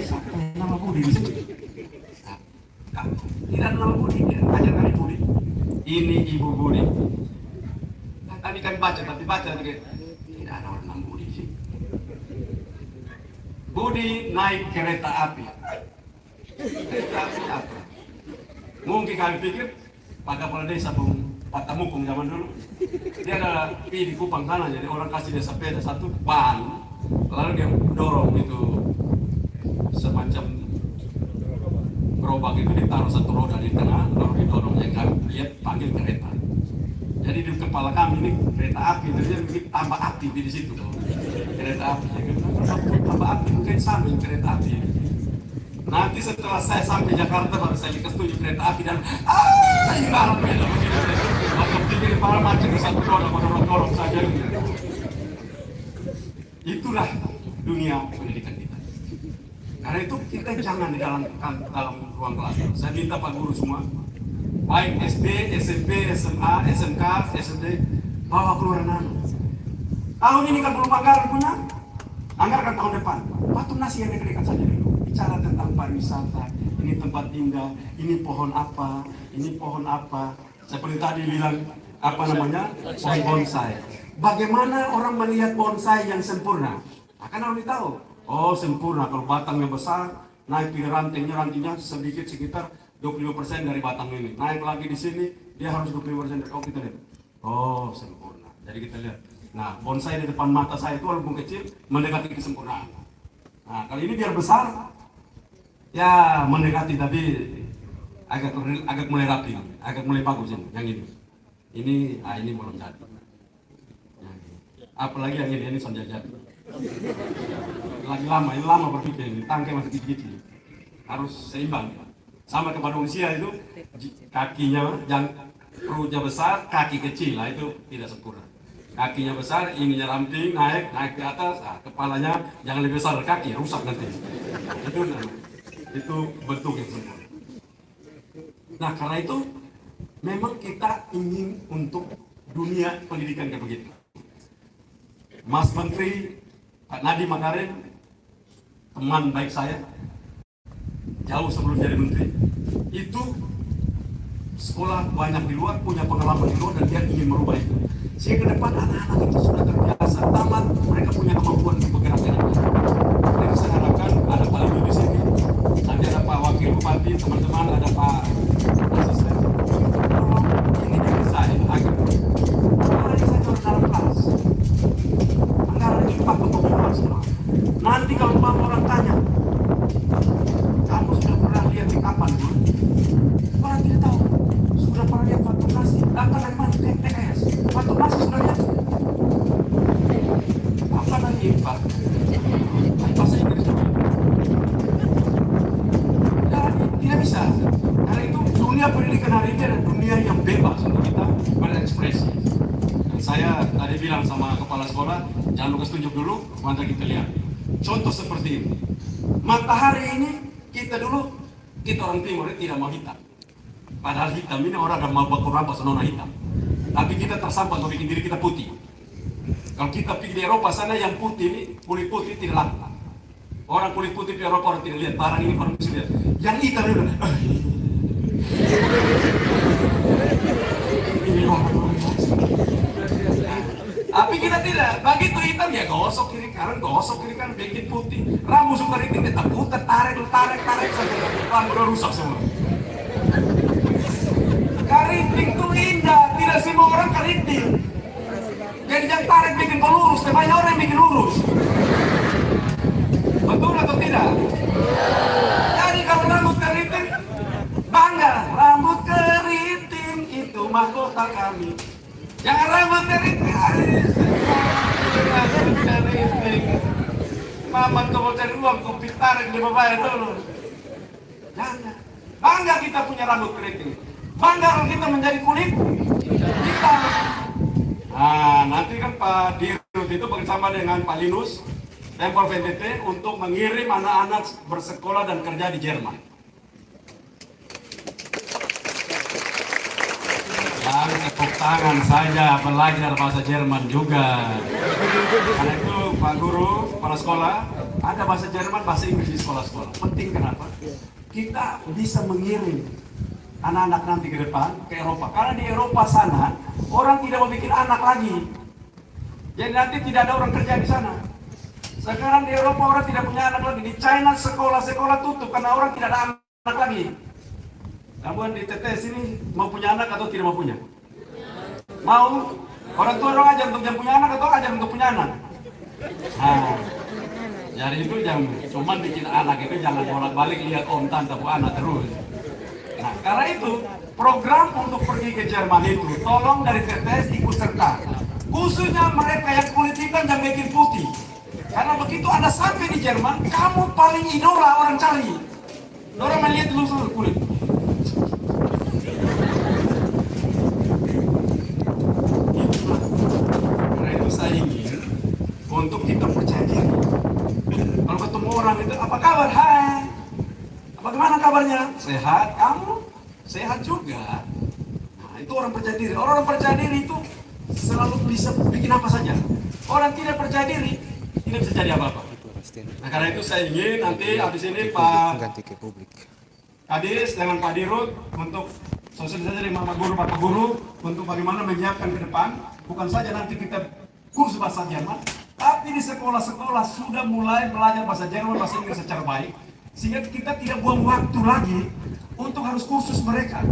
Siapa yang nama Budi di sini? Nah, tidak ada nama Budi, ajar kami Budi. Ini Ibu Budi. Nah, tadi kami baca, tapi baca tidak ada orang nama Budi sih. Budi naik kereta api. Kereta api apa? Mungkin kami pikir Pak Kepala Desa Pak Tamukung zaman dulu, dia ada di Kupang sana, jadi orang kasih dia sepeda satu ban, lalu dia dorong itu semacam gerobak itu ditaruh satu roda di tengah, lalu didorong, yang kami lihat panggil kereta. Jadi di kepala kami ini kereta api, jadi mungkin tambah api di situ, kereta api, tambah api mungkin sambil kereta api. Nanti setelah saya sampai Jakarta baru saya setuju kereta api dan hilang beda begitu. Atau pikir para macam satu roda dorong saja. Itulah dunia pendidikan kita. Karena itu kita jangan di dalam ruang kelas. Saya minta Pak Guru semua, baik SD, SMP, SMA, SMK, SD, bawa keluar anak. Tahun ini kan belum anggaran punya, anggarkan tahun depan. Batu nasi yang diberikan saja dulu. Bicara tentang pariwisata, ini tempat indah, ini pohon apa, ini pohon apa. Seperti tadi bilang, apa namanya, pohon bonsai. Bagaimana orang melihat bonsai yang sempurna? Akan harus tahu. Oh sempurna, kalau batangnya besar, naik pilih rantingnya sedikit sekitar 25% dari batang ini. Naik lagi di sini, dia harus 25%. Oh kita lihat, oh sempurna. Jadi kita lihat. Nah bonsai di depan mata saya itu walaupun kecil, mendekati kesempurnaan. Nah kali ini biar besar, ya mendekati tapi agak mulai rapi, agak mulai bagus ini. Yang ini belum jadi. Apalagi yang ini sudah jadi. Lagi lama, ini lama berpikir ini, tangkai masih kecil-kecil. Harus seimbang. Sama kepada manusia itu, kakinya, perutnya besar, kaki kecil, lah itu tidak sempurna. Kakinya besar, ininya ramping, naik ke atas, kepalanya jangan lebih besar dari kaki, rusak nanti. Itu bentuk yang sempurna. Nah karena itu, memang kita ingin untuk dunia pendidikan kayak begitu. Mas Menteri Pak Nadiem Makarim, teman baik saya, jauh sebelum jadi menteri, itu sekolah banyak di luar, punya pengalaman di luar dan dia ingin merubah itu. Sehingga ke depan anak-anak itu sudah terbiasa, tamat, mereka punya kemampuan untuk bergerak dengan baik. Jadi saya harapkan ada Pak Ibu di sini, nanti ada Pak Wakil Bupati, teman-teman, ada Pak Asisten. Tolong ini didesain agar orang ini saja dalam kelas. Anggaran ini Pak untuk semua. Nanti kalau orang tanya, kamu sudah pernah lihat di kapan? Orang tidak tahu. Sudah pernah lihat Pak Nasi? Datang dari mana? TTS. Pak Nasi sudah lihat? Apa lagi Pak? Bahasa Inggris juga. Tidak bisa. Karena itu dunia pendidikan hari ini adalah dunia yang bebas untuk kita berekspresi. Dan saya tadi bilang sama kepala sekolah, jangan lupa tunjuk dulu, nanti kita lihat. Contoh seperti ini. Matahari ini kita orang timur ini tidak mau hitam. Padahal hitam ini orang ada mau baku rampas nona hitam. Tapi kita tersampai untuk bikin diri kita putih. Kalau kita pergi di Eropa sana yang putih ini, kulit putih tidak laku. Orang kulit putih di Eropa orang tidak lihat barang ini, orang bisa lihat. Yang hitam itu Ini orang tapi kita tidak, begitu hitam ya gosok kiri kanan, bikin putih. Rambut suka keriting kita putar, tarik sampai rambut udah rusak semua. Keriting tuh indah, tidak semua orang keriting. Jadi jangan tarik bikin kau lurus, banyak orang yang bikin lurus. Betul atau tidak? Jadi kalau rambut keriting, bangga, rambut keriting itu mahkota kami. Jangan rambut keriting. Mama tuh mau cari uang, kopi tarik di bawah dulu. Jangan. Bangga kita punya rambut keriting. Bangga kalau kita menjadi kulit hitam. Nah, nanti kan Pak Dirut itu bersama dengan Pak Linus, Pemprov NTT untuk mengirim anak-anak bersekolah dan kerja di Jerman. Lalu tepuk tangan saja belajar bahasa Jerman juga. Karena itu Pak Guru, kepala sekolah, ada bahasa Jerman, bahasa Inggris di sekolah-sekolah. Penting kenapa? Kita bisa mengirim anak-anak nanti ke depan ke Eropa. Karena di Eropa sana orang tidak mau bikin anak lagi. Jadi nanti tidak ada orang kerja di sana. Sekarang di Eropa orang tidak punya anak lagi. Di China sekolah-sekolah tutup karena orang tidak ada anak lagi. Kamu di TTS ini mau punya anak atau tidak mau punya? Mau? Orang tua orang ajar untuk yang punya anak atau ajar untuk punya anak? Nah, jadi itu jangan cuma bikin anak itu jangan bolak-balik lihat om tante bu anak terus. Nah, karena itu program untuk pergi ke Jerman itu tolong dari TTS ikut serta. Khususnya mereka yang kulit hitam dan bikin putih. Karena begitu Anda sampai di Jerman, kamu paling idola orang cari. Orang melihat dulu seluruh kulit. Karena itu saya ingin untuk kita percaya diri. Kalau ketemu orang itu, apa kabar? Hai. Bagaimana kabarnya? Sehat. Kamu? Sehat juga. Nah, itu orang percaya diri. Orang percaya diri itu selalu bisa bikin apa saja. Orang tidak percaya diri tidak bisa jadi apa-apa. Nah, karena itu saya ingin nanti habis ini Pak Kadis dengan Pak Dirut untuk sosialisasi dari Mama Guru, Bapak Guru untuk bagaimana menyiapkan ke depan. Bukan saja nanti kita kursus bahasa Jerman, tapi di sekolah-sekolah sudah mulai belajar bahasa Jerman, bahasa Inggris secara baik. Sehingga kita tidak buang waktu lagi untuk harus kursus mereka.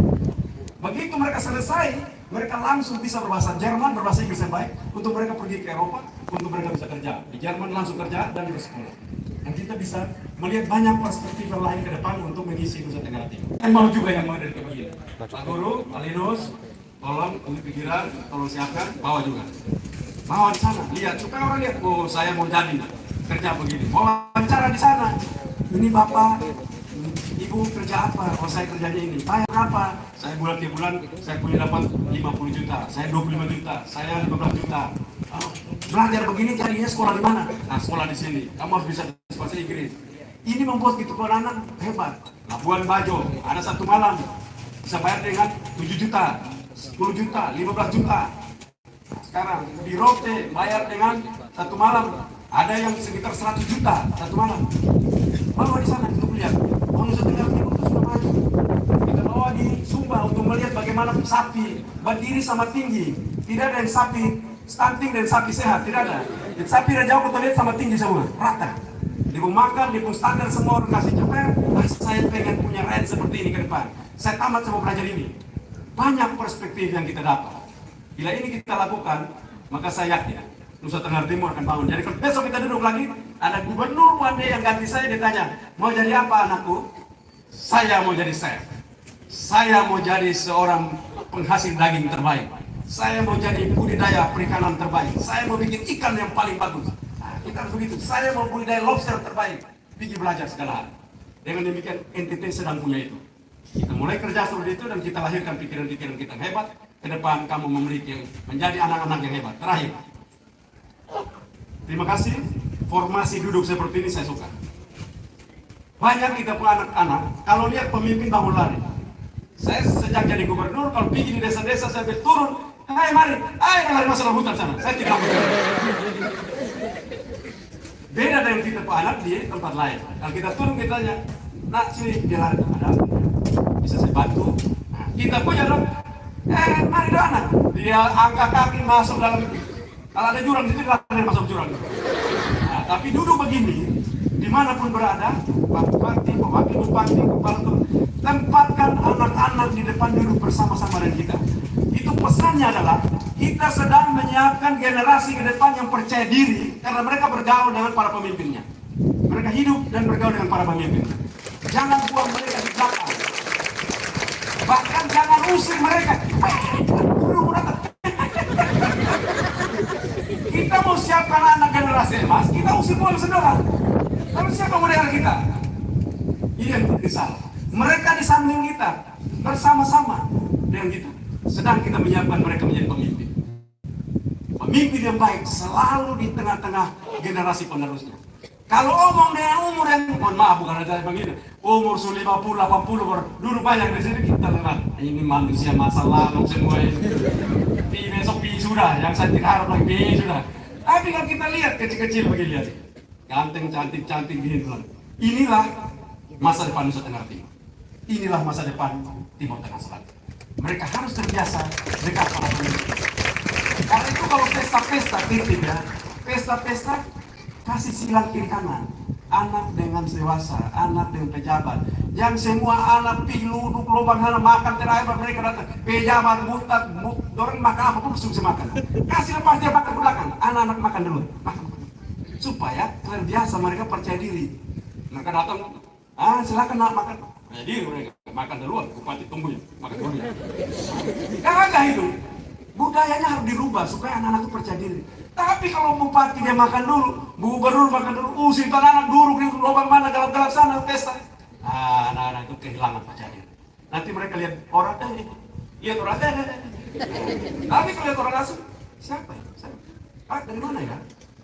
Begitu mereka selesai, mereka langsung bisa berbahasa Jerman, berbahasa Inggris yang baik untuk mereka pergi ke Eropa, untuk mereka bisa kerja. Di Jerman langsung kerja dan bersekolah. Dan kita bisa melihat banyak perspektif yang lain ke depan untuk mengisi Nusa Tenggara Timur. Yang mau juga yang mau dari begini. Pak Guru, Pak Linus, tolong untuk pikiran, tolong siapkan, bawa juga. Bawa di sana, lihat supaya orang lihat, oh saya mau jadi kerja begini. Mau wawancara di sana. Ini Bapak, Ibu kerja apa? Oh saya kerjanya ini. Bayar berapa? Saya bulan ke bulan, saya punya dapat 50 juta, saya 25 juta, saya 15 juta. Oh, belajar begini jadinya sekolah di mana? Nah sekolah di sini. Kamu harus bisa bahasa Inggris. Ini membuat gitu anak hebat. Labuan Bajo, ada satu malam bisa bayar dengan 7 juta, 10 juta, 15 juta. Nah, sekarang di Rote bayar dengan satu malam ada yang sekitar 100 juta satu malam. Bawa di sana untuk lihat. Nusa Tenggara Timur itu sudah maju. Kita bawa di Sumba untuk melihat bagaimana sapi berdiri sama tinggi. Tidak ada yang sapi stunting dan sapi sehat, tidak ada. Dan sapi dari jauh kita lihat sama tinggi semua, rata. Dia pun makan, dia pun standar semua orang kasih coba. Saya pengen punya red seperti ini ke depan. Saya tamat sama belajar ini. Banyak perspektif yang kita dapat. Bila ini kita lakukan, maka saya yakin Nusa Tenggara Timur akan bangun. Jadi kalau besok kita duduk lagi, ada gubernur one day yang ganti saya, dia tanya, mau jadi apa anakku? Saya mau jadi chef. Saya mau jadi seorang penghasil daging terbaik. Saya mau jadi budidaya perikanan terbaik. Saya mau bikin ikan yang paling bagus. Nah, kita harus begitu. Saya mau budidaya lobster terbaik. Bikin belajar segala hal. Dengan demikian NTT sedang punya itu. Kita mulai kerja seperti itu dan kita lahirkan pikiran-pikiran kita yang hebat. Ke depan kamu memiliki menjadi anak-anak yang hebat. Terakhir. Terima kasih. Formasi duduk seperti ini saya suka. Banyak kita punya anak-anak, kalau lihat pemimpin bangun lari. Saya sejak jadi gubernur, kalau pergi di desa-desa saya turun, hai mari, ayo lari masalah hutan sana. Saya tidak mau. Beda dengan kita punya anak di tempat lain. Kalau kita turun kita tanya, nak sini dia lari ada. bisa saya bantu. Nah, kita punya dong. Mari dong anak. Dia angkat kaki masuk dalam itu. Kalau ada jurang di situ, dia masuk jurang. Nah, tapi duduk begini, dimanapun berada, bupati, wakil bupati, kepala tur, tempatkan anak-anak di depan duduk bersama-sama dengan kita. Itu pesannya adalah kita sedang menyiapkan generasi ke depan yang percaya diri karena mereka bergaul dengan para pemimpinnya. Mereka hidup dan bergaul dengan para pemimpin. Jangan buang mereka di belakang. Bahkan jangan usir mereka. Kita mau siapkan anak generasi emas, kita usir bola saudara. Tapi siapa mau dengar kita? Ini yang terjadi salah. Mereka di samping kita, bersama-sama dengan kita. Sedang kita menyiapkan mereka menjadi pemimpin. Pemimpin yang baik selalu di tengah-tengah generasi penerusnya. Kalau omong dengan umur yang, mohon maaf bukan ada begini, umur 50, 80, dulu banyak di sini kita lihat ini manusia masa lalu semua ini. Besok sudah, yang saya tidak harap lagi sudah. Tapi kalau kita lihat kecil-kecil begini lihat, ganteng, cantik gini tuh. Inilah masa depan Nusa Tenggara Timur. Inilah masa depan Timur Tengah Selatan. Mereka harus terbiasa dekat pada pemimpin. Karena itu kalau pesta-pesta titip ya, pesta-pesta kasih silang kiri kanan, anak dengan dewasa, anak dengan pejabat. Yang semua anak pilu, duduk lubang sana makan terakhir mereka datang. Pejabat mutat, orang makan apa pun bisa makan. Kasih lepas dia makan ke belakang, anak-anak makan dulu, makan. Supaya terbiasa mereka percaya diri. Mereka datang, silakan nak makan. Percaya diri mereka makan duluan, bupati tunggu ya, makan dulu ya. Kagak itu. Budayanya harus dirubah supaya anak-anak itu percaya diri. Tapi kalau bupati dia makan dulu, gubernur makan dulu, usir anak duduk di lubang mana gelap-gelap sana pesta. Anak-anak itu kehilangan percaya diri. Nanti mereka lihat orang, lihat orang, Tapi kalau lihat orang asing, siapa ya? Dari mana ya?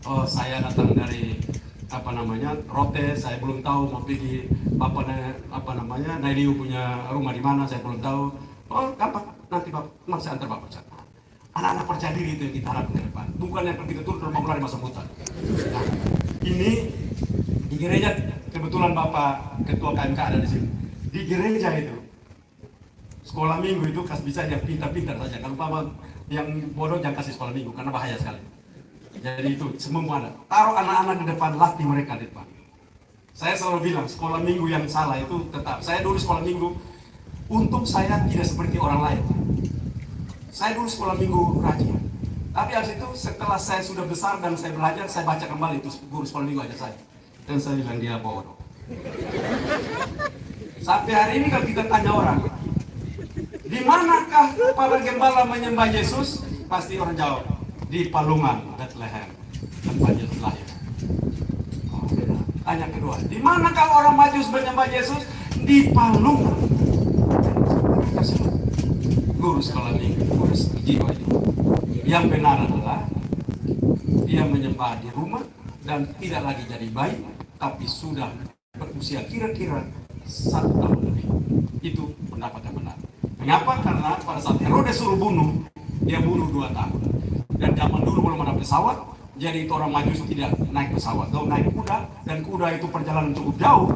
Oh, saya datang dari Rote, saya belum tahu mau pergi Naidiu punya rumah di mana, saya belum tahu. Oh, gampang, nanti Bapak, saya antar Bapak sana. Anak-anak percaya diri itu yang kita harapkan ke depan. Bukan yang kita turun dalam lari masa mutan. Nah, ini di gereja, kebetulan Bapak Ketua KMK ada di sini. Di gereja itu, sekolah minggu itu bisa yang pintar-pintar saja. Kalau Bapak yang bodoh jangan kasih sekolah minggu, karena bahaya sekali. Jadi itu, semua ada. Taruh anak-anak di depan, latih mereka di depan. Saya selalu bilang, sekolah minggu yang salah itu tetap. Saya dulu sekolah minggu, untuk saya tidak seperti orang lain. Saya dulu sekolah minggu rajin. Tapi habis itu setelah saya sudah besar dan saya belajar, saya baca kembali itu guru sekolah minggu aja saya. Dan saya bilang dia bodoh. Sampai hari ini kalau kita tanya orang, di manakah para gembala menyembah Yesus? Pasti orang jawab, di Palungan, Bethlehem, tempat Yesus lahir. Tanya kedua, di manakah orang Majus menyembah Yesus? Di Palungan. Guru sekolah minggu, guru jiwa itu. Yang benar adalah dia menyembah di rumah dan tidak lagi jadi bayi, tapi sudah berusia kira-kira 1 tahun lebih. Itu pendapat yang benar. Mengapa? Karena pada saat Herodes suruh bunuh, dia bunuh 2 tahun. Dan zaman dulu belum ada pesawat, jadi itu orang Majus tidak naik pesawat, kalau naik kuda, dan kuda itu perjalanan cukup jauh.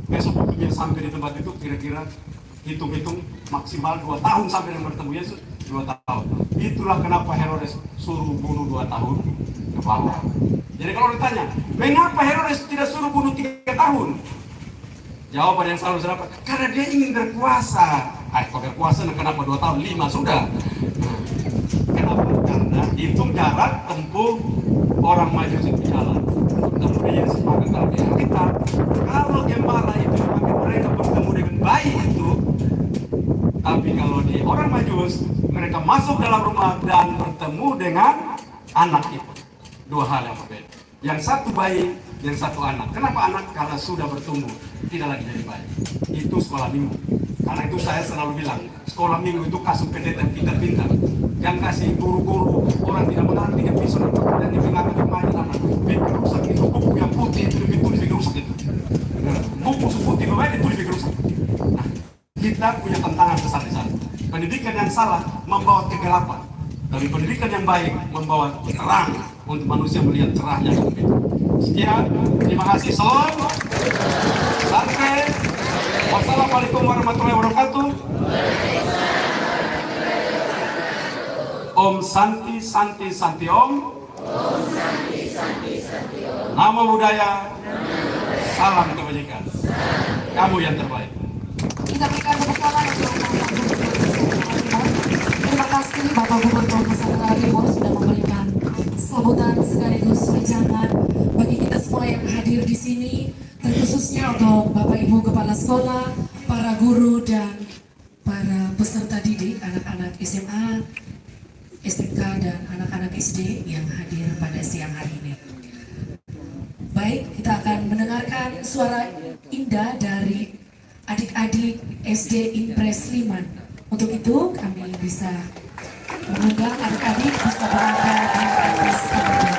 Besok waktu dia sampai di tempat itu kira-kira hitung-hitung maksimal 2 tahun sampai dengan bertemu Yesus, 2 tahun. Itulah kenapa Herodes suruh bunuh 2 tahun ke bawah. Jadi kalau ditanya, mengapa Herodes tidak suruh bunuh 3 tahun? Jawaban yang selalu saya dapat, karena dia ingin berkuasa. Kalau berkuasa, kenapa 2 tahun? 5 sudah. Kenapa? Karena hitung jarak tempuh orang maju itu jalan. Kemudian Yesus makan kalau dia kita, kalau gembala itu makin mereka bertemu dengan bayi itu. Tapi kalau di orang Majus, mereka masuk dalam rumah dan bertemu dengan anak itu. 2 hal yang berbeda. Yang satu bayi, yang satu anak. Kenapa anak? Karena sudah bertumbuh, tidak lagi jadi bayi. Itu sekolah minggu. Karena itu saya selalu bilang, sekolah minggu itu kasih pendeta yang pintar-pintar. Yang kasih guru-guru, orang tidak mengerti, tidak bisa dan dipengaruhi kemana anak. Bikin rusak itu, buku yang putih itu ditulis bikin rusak itu. Buku putih itu ditulis bikin rusak. Nah, kita punya tantangan besar di sana. Pendidikan yang salah membawa kegelapan, tapi pendidikan yang baik membawa terang untuk manusia melihat cerahnya. Sekian, terima kasih. Salam, sampai Wassalamualaikum warahmatullahi wabarakatuh. Om Santi Santi Santi Om. Namo Buddhaya. Salam kebajikan. Kamu yang terbaik. Kita berikan tepuk tangan untuk Bapak Gubernur. Terima kasih Bapak Gubernur Nusa Tenggara Timur sudah memberikan sambutan sekaligus wejangan bagi kita semua yang hadir di sini, terkhususnya untuk Bapak Ibu Kepala Sekolah, para guru dan para peserta didik, anak-anak SMA, SMK dan anak-anak SD yang hadir pada siang hari ini. Baik, kita akan mendengarkan suara indah dari adik-adik SD Impres Liman. Untuk itu kami bisa mengundang adik-adik bisa berada di atas panggung.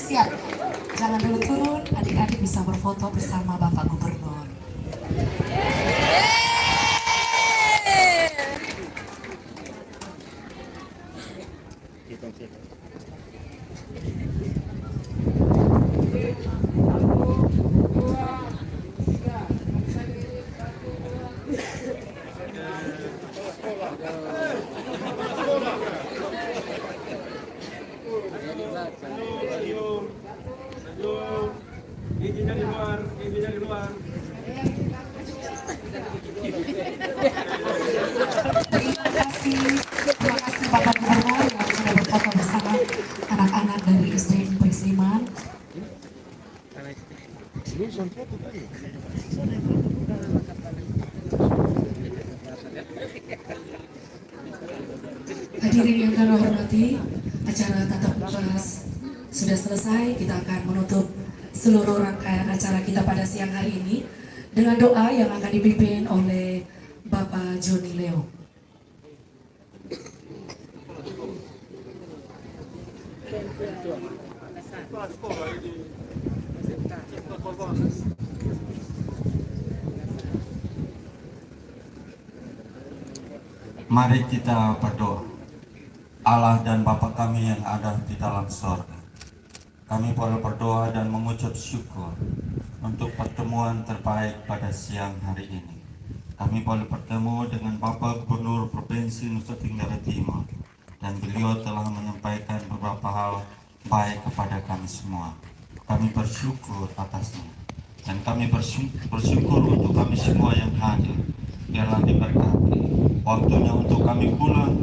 siap. Jangan dulu turun, adik-adik bisa berfoto bersama Bapak Gubernur. Giginya di luar, giginya di luar. Terima kasih Bapak Gubernur yang sudah berfoto bersama anak-anak dari SD Negeri Sleman. Hadirin yang kami hormati, acara tatap muka sudah selesai. Kita akan menutup seluruh rangkaian acara kita pada siang hari ini dengan doa yang akan dipimpin oleh Bapak Joni Leo. Mari kita berdoa. Allah dan Bapa kami yang ada di dalam sorga, kami boleh berdoa dan mengucap syukur untuk pertemuan terbaik pada siang hari ini. Kami boleh bertemu dengan Bapak Gubernur Provinsi Nusa Tenggara Timur, dan beliau telah menyampaikan beberapa hal baik kepada kami semua. Kami bersyukur atasnya, dan kami bersyukur untuk kami semua yang hadir. Biarlah diberkati waktunya untuk kami pulang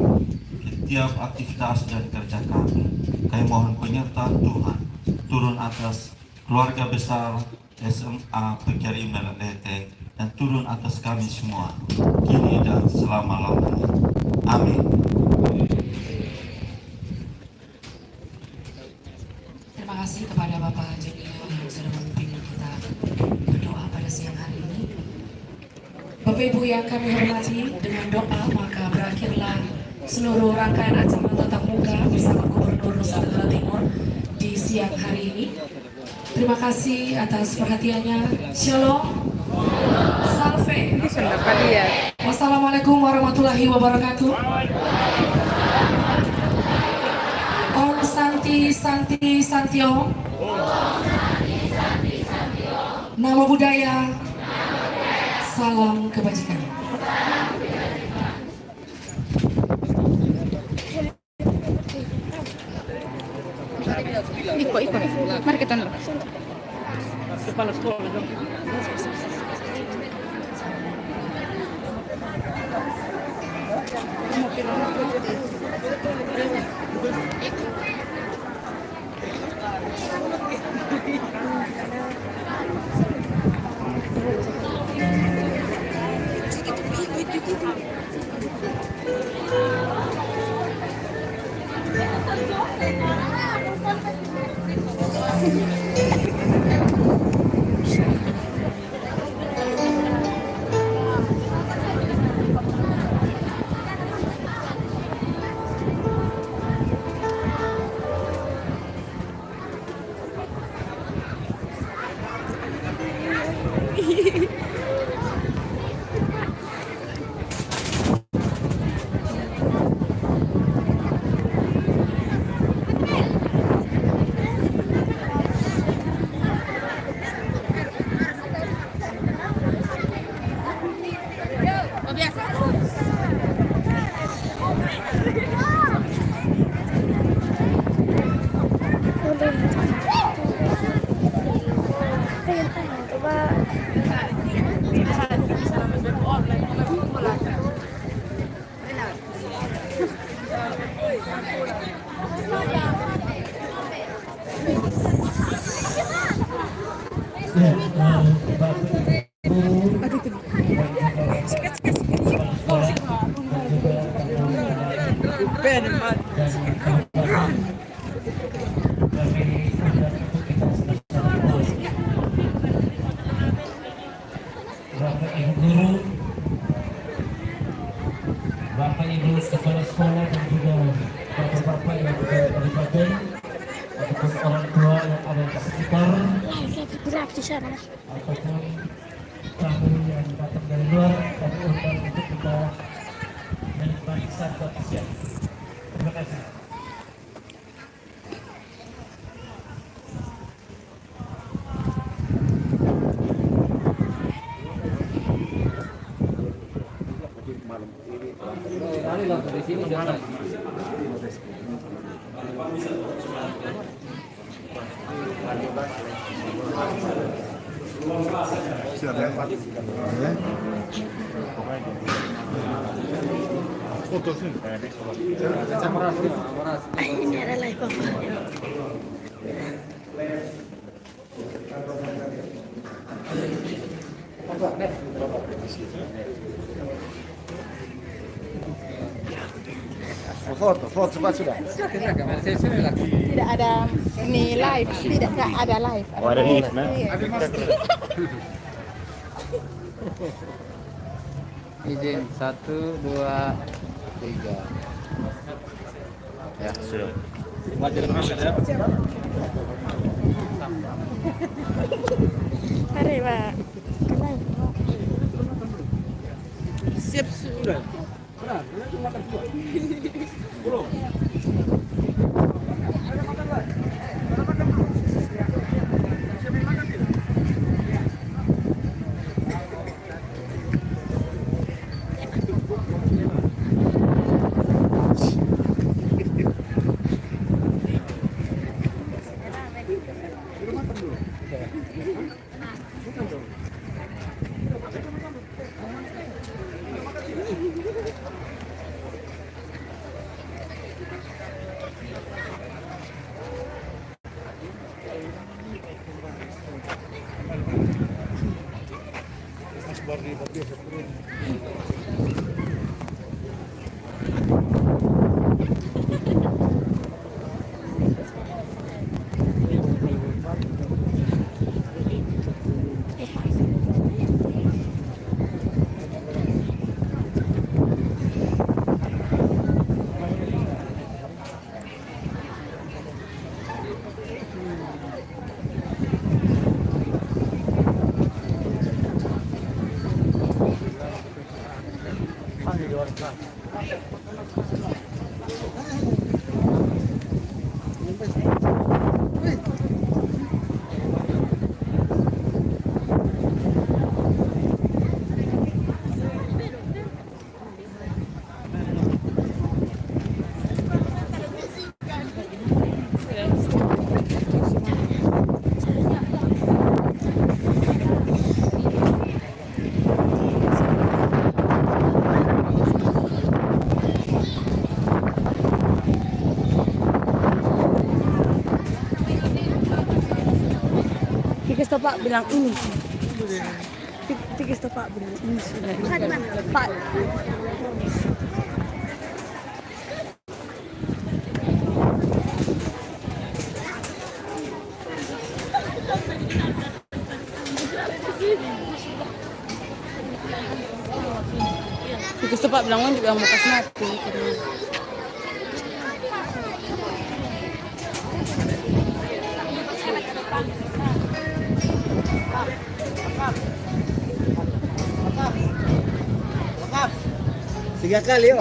ke tiap aktivitas dan kerja kami. Kami mohon penyertaan Tuhan turun atas keluarga besar SMA PGRI Melalete dan turun atas kami semua kini dan selama-lamanya. Amin. Terima kasih kepada Bapak Joni Leo yang sudah memimpin kita berdoa pada siang hari ini. Bapak Ibu yang kami hormati, dengan doa maka berakhirlah seluruh rangkaian acara tatap muka bersama Gubernur Nusa Tenggara Timur di siang hari ini. Terima kasih atas perhatiannya. Shalom. Salve. Wassalamualaikum warahmatullahi wabarakatuh. Om Santi Santi Santio. Namo Buddhaya. Salam kebajikan. Iko. Mari kita dulu. Kepala sekolah dong. ataupun orang tua yang ada di sekitar, Live gerak di sana. ataupun tamu yang datang dari luar, kami undang untuk kita menikmati santap siang. Terima kasih. Ini ada live apa? Foto cepat sudah. Tidak ada ini live, tidak ada live. Oh, ada live, nah. Izin 1, 2, 3. Ya, sudah. Mari Pak. Siap sudah. Tiga Pak bilang ini. Tiga Pak bilang ini sudah. Pak. Tiga Pak bilang juga mau kasih mati. Tiga kali, oh.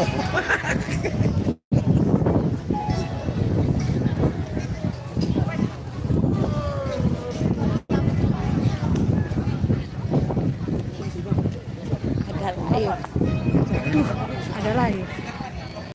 Ada live. Ada live.